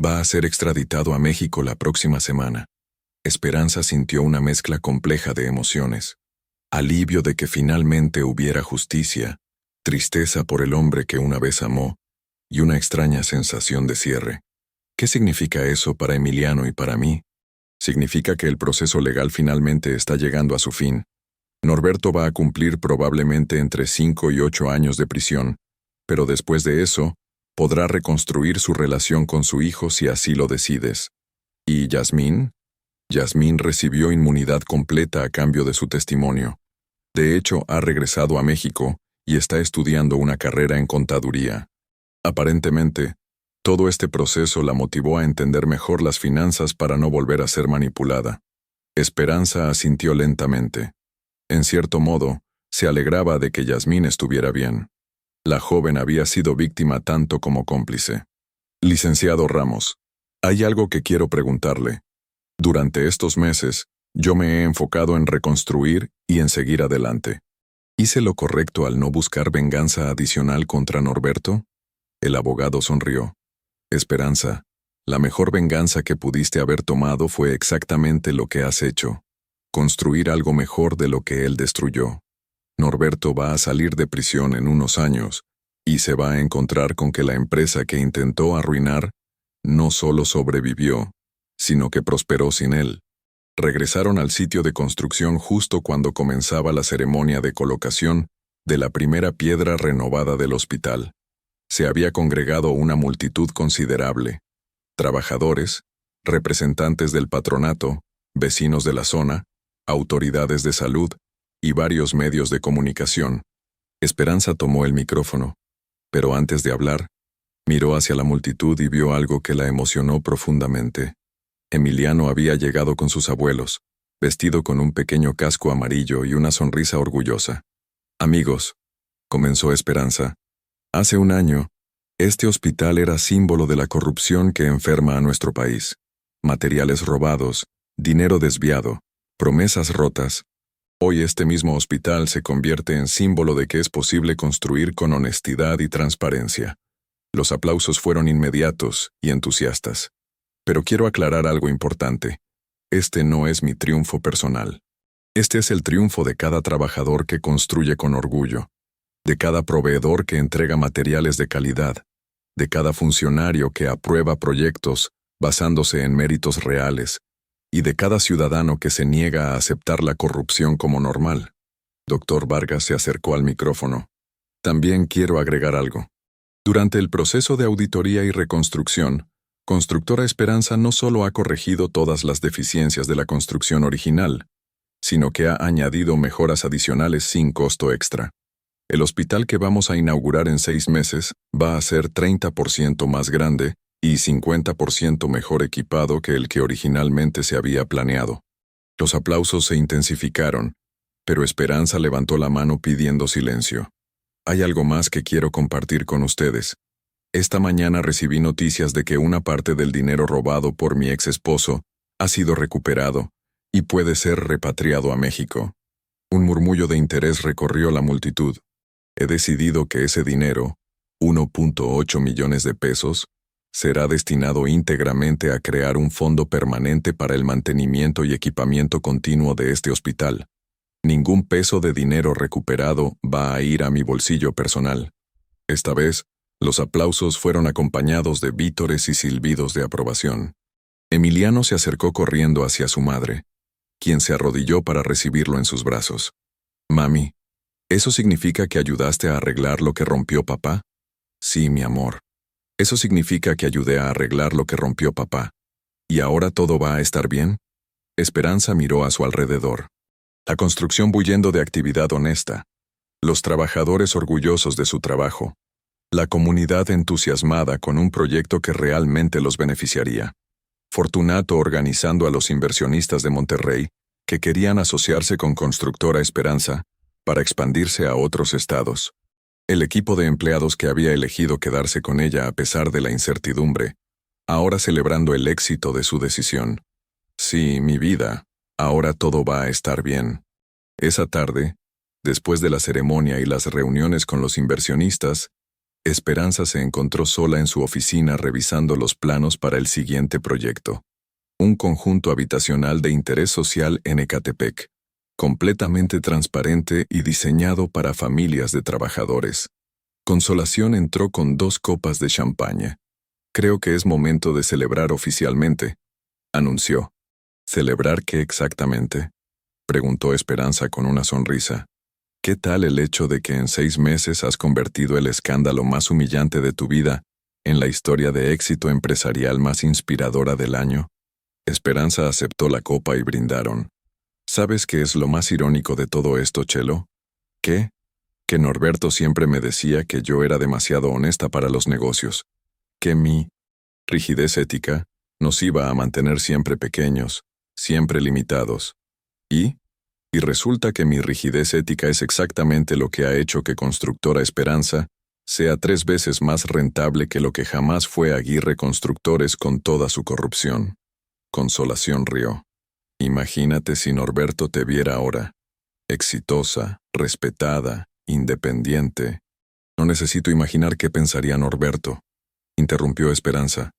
Va a ser extraditado a México la próxima semana. Esperanza sintió una mezcla compleja de emociones. Alivio de que finalmente hubiera justicia, tristeza por el hombre que una vez amó, y una extraña sensación de cierre. ¿Qué significa eso para Emiliano y para mí? Significa que el proceso legal finalmente está llegando a su fin. Norberto va a cumplir probablemente entre 5 y 8 años de prisión, pero después de eso, podrá reconstruir su relación con su hijo si así lo decides. ¿Y Yasmín? Yasmín recibió inmunidad completa a cambio de su testimonio. De hecho, ha regresado a México y está estudiando una carrera en contaduría. Aparentemente, todo este proceso la motivó a entender mejor las finanzas para no volver a ser manipulada. Esperanza asintió lentamente. En cierto modo, se alegraba de que Yasmín estuviera bien. La joven había sido víctima tanto como cómplice. Licenciado Ramos, hay algo que quiero preguntarle. Durante estos meses, yo me he enfocado en reconstruir y en seguir adelante. ¿Hice lo correcto al no buscar venganza adicional contra Norberto? El abogado sonrió. Esperanza, la mejor venganza que pudiste haber tomado fue exactamente lo que has hecho. Construir algo mejor de lo que él destruyó. Norberto va a salir de prisión en unos años y se va a encontrar con que la empresa que intentó arruinar no solo sobrevivió, sino que prosperó sin él. Regresaron al sitio de construcción justo cuando comenzaba la ceremonia de colocación de la primera piedra renovada del hospital. Se había congregado una multitud considerable. Trabajadores, representantes del patronato, vecinos de la zona, autoridades de salud y varios medios de comunicación. Esperanza tomó el micrófono, pero antes de hablar, Miró hacia la multitud y vio algo que la emocionó profundamente. Emiliano había llegado con sus abuelos, vestido con un pequeño casco amarillo y una sonrisa orgullosa. Amigos, comenzó Esperanza, hace un año, este hospital era símbolo de la corrupción que enferma a nuestro país. Materiales robados, dinero desviado, promesas rotas. Hoy este mismo hospital se convierte en símbolo de que es posible construir con honestidad y transparencia. Los aplausos fueron inmediatos y entusiastas. Pero quiero aclarar algo importante. Este no es mi triunfo personal. Este es el triunfo de cada trabajador que construye con orgullo, de cada proveedor que entrega materiales de calidad, de cada funcionario que aprueba proyectos basándose en méritos reales, y de cada ciudadano que se niega a aceptar la corrupción como normal. Dr. Vargas se acercó al micrófono. También quiero agregar algo. Durante el proceso de auditoría y reconstrucción, Constructora Esperanza no solo ha corregido todas las deficiencias de la construcción original, sino que ha añadido mejoras adicionales sin costo extra. El hospital que vamos a inaugurar en 6 meses va a ser 30% más grande y 50% mejor equipado que el que originalmente se había planeado. Los aplausos se intensificaron, pero Esperanza levantó la mano pidiendo silencio. Hay algo más que quiero compartir con ustedes. Esta mañana recibí noticias de que una parte del dinero robado por mi ex esposo ha sido recuperado y puede ser repatriado a México. Un murmullo de interés recorrió la multitud. He decidido que ese dinero, 1.8 millones de pesos, será destinado íntegramente a crear un fondo permanente para el mantenimiento y equipamiento continuo de este hospital. Ningún peso de dinero recuperado va a ir a mi bolsillo personal. Esta vez, los aplausos fueron acompañados de vítores y silbidos de aprobación. Emiliano se acercó corriendo hacia su madre, quien se arrodilló para recibirlo en sus brazos. Mami, ¿eso significa que ayudaste a arreglar lo que rompió papá? Sí, mi amor. Eso significa que ayudé a arreglar lo que rompió papá. ¿Y ahora todo va a estar bien? Esperanza miró a su alrededor. La construcción bullendo de actividad honesta. Los trabajadores orgullosos de su trabajo. La comunidad entusiasmada con un proyecto que realmente los beneficiaría. Fortunato organizando a los inversionistas de Monterrey que querían asociarse con Constructora Esperanza para expandirse a otros estados. El equipo de empleados que había elegido quedarse con ella a pesar de la incertidumbre, ahora celebrando el éxito de su decisión. Sí, mi vida, ahora todo va a estar bien. Esa tarde, después de la ceremonia y las reuniones con los inversionistas, Esperanza se encontró sola en su oficina revisando los planos para el siguiente proyecto. Un conjunto habitacional de interés social en Ecatepec, completamente transparente y diseñado para familias de trabajadores. Consolación entró con 2 copas de champaña. Creo que es momento de celebrar oficialmente, anunció. ¿Celebrar qué exactamente?, preguntó Esperanza con una sonrisa. ¿Qué tal el hecho de que en 6 meses has convertido el escándalo más humillante de tu vida en la historia de éxito empresarial más inspiradora del año? Esperanza aceptó la copa y brindaron. ¿Sabes qué es lo más irónico de todo esto, Chelo? ¿Qué? Que Norberto siempre me decía que yo era demasiado honesta para los negocios, que mi rigidez ética nos iba a mantener siempre pequeños, siempre limitados. Y resulta que mi rigidez ética es exactamente lo que ha hecho que Constructora Esperanza sea 3 veces más rentable que lo que jamás fue Aguirre Constructores con toda su corrupción. Consolación rió. Imagínate si Norberto te viera ahora. Exitosa, respetada, independiente. No necesito imaginar qué pensaría Norberto, interrumpió Esperanza.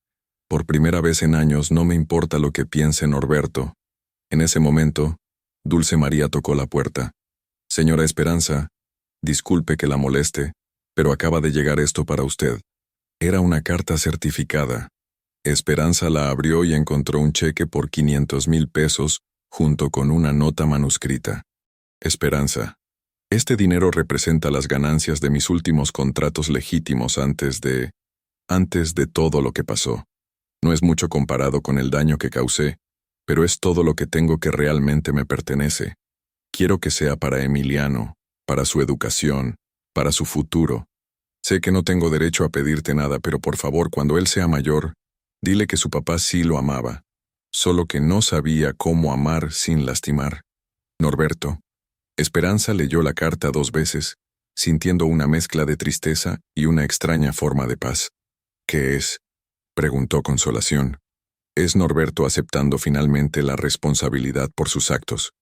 Por primera vez en años no me importa lo que piense Norberto. En ese momento, Dulce María tocó la puerta. Señora Esperanza, disculpe que la moleste, pero acaba de llegar esto para usted. Era una carta certificada. Esperanza la abrió y encontró un cheque por 500,000 pesos junto con una nota manuscrita. Esperanza, este dinero representa las ganancias de mis últimos contratos legítimos antes de todo lo que pasó. No es mucho comparado con el daño que causé, pero es todo lo que tengo que realmente me pertenece. Quiero que sea para Emiliano, para su educación, para su futuro. Sé que no tengo derecho a pedirte nada, pero por favor, cuando él sea mayor, dile que su papá sí lo amaba, solo que no sabía cómo amar sin lastimar. Norberto. Esperanza leyó la carta 2 veces, sintiendo una mezcla de tristeza y una extraña forma de paz. ¿Qué es? Preguntó Consolación. Es Norberto aceptando finalmente la responsabilidad por sus actos,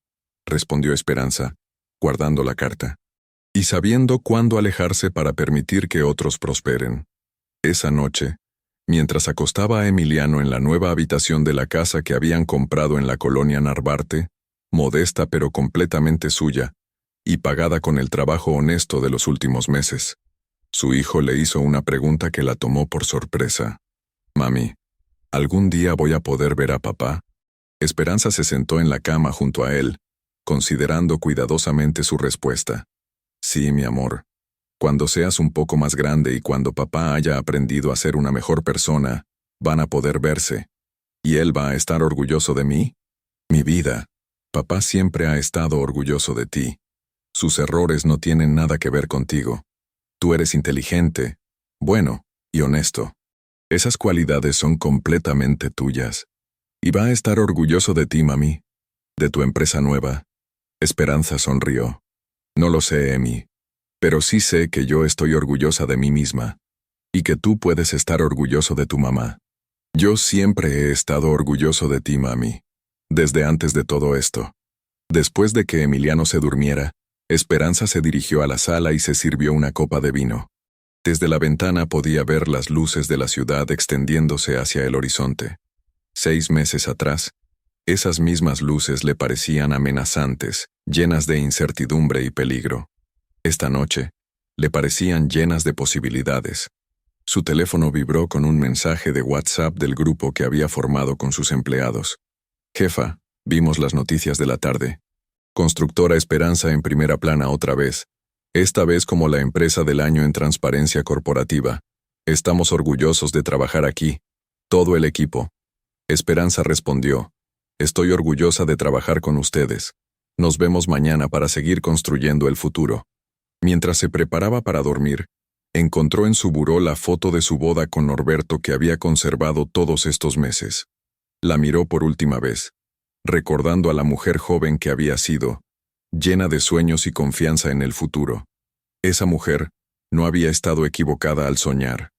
respondió Esperanza, guardando la carta, y sabiendo cuándo alejarse para permitir que otros prosperen. Esa noche, mientras acostaba a Emiliano en la nueva habitación de la casa que habían comprado en la colonia Narvarte, modesta pero completamente suya, y pagada con el trabajo honesto de los últimos meses, su hijo le hizo una pregunta que la tomó por sorpresa. «Mami, ¿algún día voy a poder ver a papá?» Esperanza se sentó en la cama junto a él, considerando cuidadosamente su respuesta. «Sí, mi amor. Cuando seas un poco más grande y cuando papá haya aprendido a ser una mejor persona, van a poder verse. ¿Y él va a estar orgulloso de mí? Mi vida, papá siempre ha estado orgulloso de ti. Sus errores no tienen nada que ver contigo. Tú eres inteligente, bueno y honesto. Esas cualidades son completamente tuyas. Y va a estar orgulloso de ti, mami. De tu empresa nueva». Esperanza sonrió. «No lo sé, Emi. Pero sí sé que yo estoy orgullosa de mí misma. Y que tú puedes estar orgulloso de tu mamá. Yo siempre he estado orgulloso de ti, mami. Desde antes de todo esto». Después de que Emiliano se durmiera, Esperanza se dirigió a la sala y se sirvió una copa de vino. Desde la ventana podía ver las luces de la ciudad extendiéndose hacia el horizonte. 6 meses atrás, esas mismas luces le parecían amenazantes, llenas de incertidumbre y peligro. Esta noche, le parecían llenas de posibilidades. Su teléfono vibró con un mensaje de WhatsApp del grupo que había formado con sus empleados. «Jefa, vimos las noticias de la tarde. Constructora Esperanza en primera plana otra vez. Esta vez como la empresa del año en transparencia corporativa. Estamos orgullosos de trabajar aquí. Todo el equipo». Esperanza respondió: «Estoy orgullosa de trabajar con ustedes. Nos vemos mañana para seguir construyendo el futuro». Mientras se preparaba para dormir, encontró en su buró la foto de su boda con Norberto que había conservado todos estos meses. La miró por última vez, recordando a la mujer joven que había sido, llena de sueños y confianza en el futuro. Esa mujer no había estado equivocada al soñar.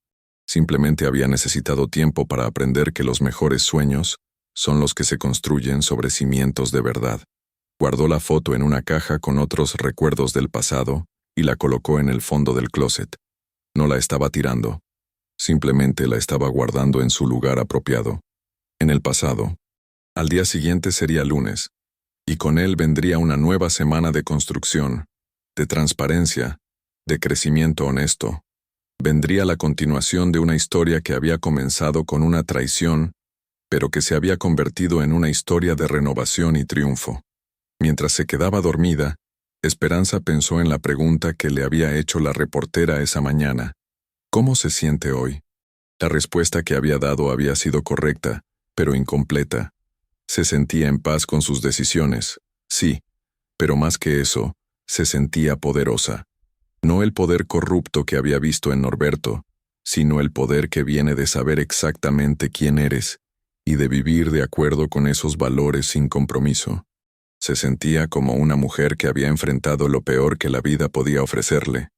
Simplemente había necesitado tiempo para aprender que los mejores sueños son los que se construyen sobre cimientos de verdad. Guardó la foto en una caja con otros recuerdos del pasado y la colocó en el fondo del closet. No la estaba tirando. Simplemente la estaba guardando en su lugar apropiado. En el pasado. Al día siguiente sería lunes, y con él vendría una nueva semana de construcción, de transparencia, de crecimiento honesto. Vendría la continuación de una historia que había comenzado con una traición, pero que se había convertido en una historia de renovación y triunfo. Mientras se quedaba dormida, Esperanza pensó en la pregunta que le había hecho la reportera esa mañana. ¿Cómo se siente hoy? La respuesta que había dado había sido correcta, pero incompleta. Se sentía en paz con sus decisiones, sí, pero más que eso, se sentía poderosa. No el poder corrupto que había visto en Norberto, sino el poder que viene de saber exactamente quién eres y de vivir de acuerdo con esos valores sin compromiso. Se sentía como una mujer que había enfrentado lo peor que la vida podía ofrecerle,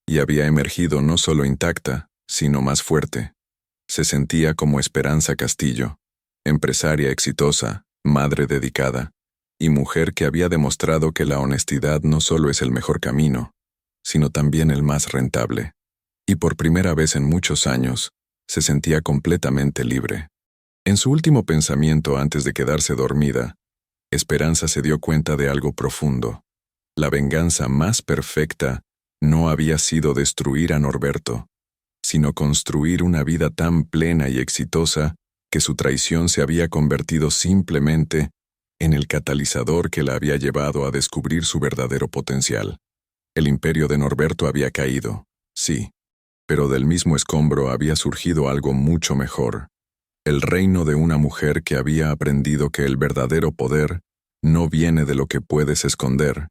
y había emergido no solo intacta, sino más fuerte. Se sentía como Esperanza Castillo, empresaria exitosa, madre dedicada, y mujer que había demostrado que la honestidad no solo es el mejor camino, sino también el más rentable. Y por primera vez en muchos años, se sentía completamente libre. En su último pensamiento antes de quedarse dormida, Esperanza se dio cuenta de algo profundo. La venganza más perfecta no había sido destruir a Norberto, sino construir una vida tan plena y exitosa que su traición se había convertido simplemente en el catalizador que la había llevado a descubrir su verdadero potencial. El imperio de Norberto había caído, sí, pero del mismo escombro había surgido algo mucho mejor. El reino de una mujer que había aprendido que el verdadero poder no viene de lo que puedes esconder,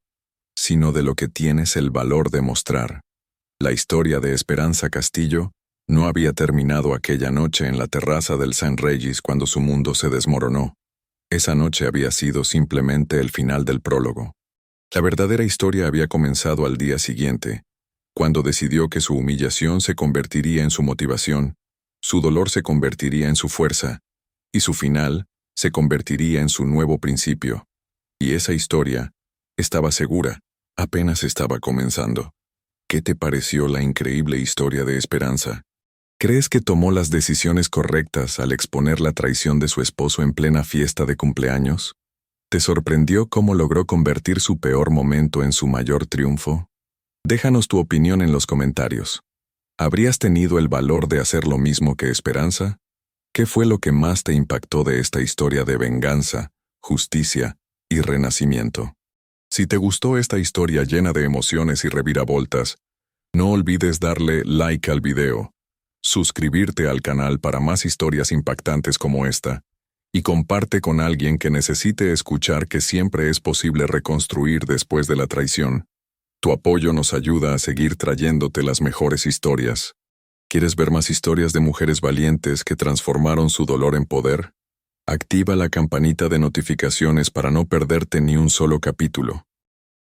sino de lo que tienes el valor de mostrar. La historia de Esperanza Castillo no había terminado aquella noche en la terraza del St. Regis cuando su mundo se desmoronó. Esa noche había sido simplemente el final del prólogo. La verdadera historia había comenzado al día siguiente, cuando decidió que su humillación se convertiría en su motivación, su dolor se convertiría en su fuerza, y su final se convertiría en su nuevo principio. Y esa historia, estaba segura, apenas estaba comenzando. ¿Qué te pareció la increíble historia de Esperanza? ¿Crees que tomó las decisiones correctas al exponer la traición de su esposo en plena fiesta de cumpleaños? ¿Te sorprendió cómo logró convertir su peor momento en su mayor triunfo? Déjanos tu opinión en los comentarios. ¿Habrías tenido el valor de hacer lo mismo que Esperanza? ¿Qué fue lo que más te impactó de esta historia de venganza, justicia y renacimiento? Si te gustó esta historia llena de emociones y reviravoltas, no olvides darle like al video, suscribirte al canal para más historias impactantes como esta, y comparte con alguien que necesite escuchar que siempre es posible reconstruir después de la traición. Tu apoyo nos ayuda a seguir trayéndote las mejores historias. ¿Quieres ver más historias de mujeres valientes que transformaron su dolor en poder? Activa la campanita de notificaciones para no perderte ni un solo capítulo.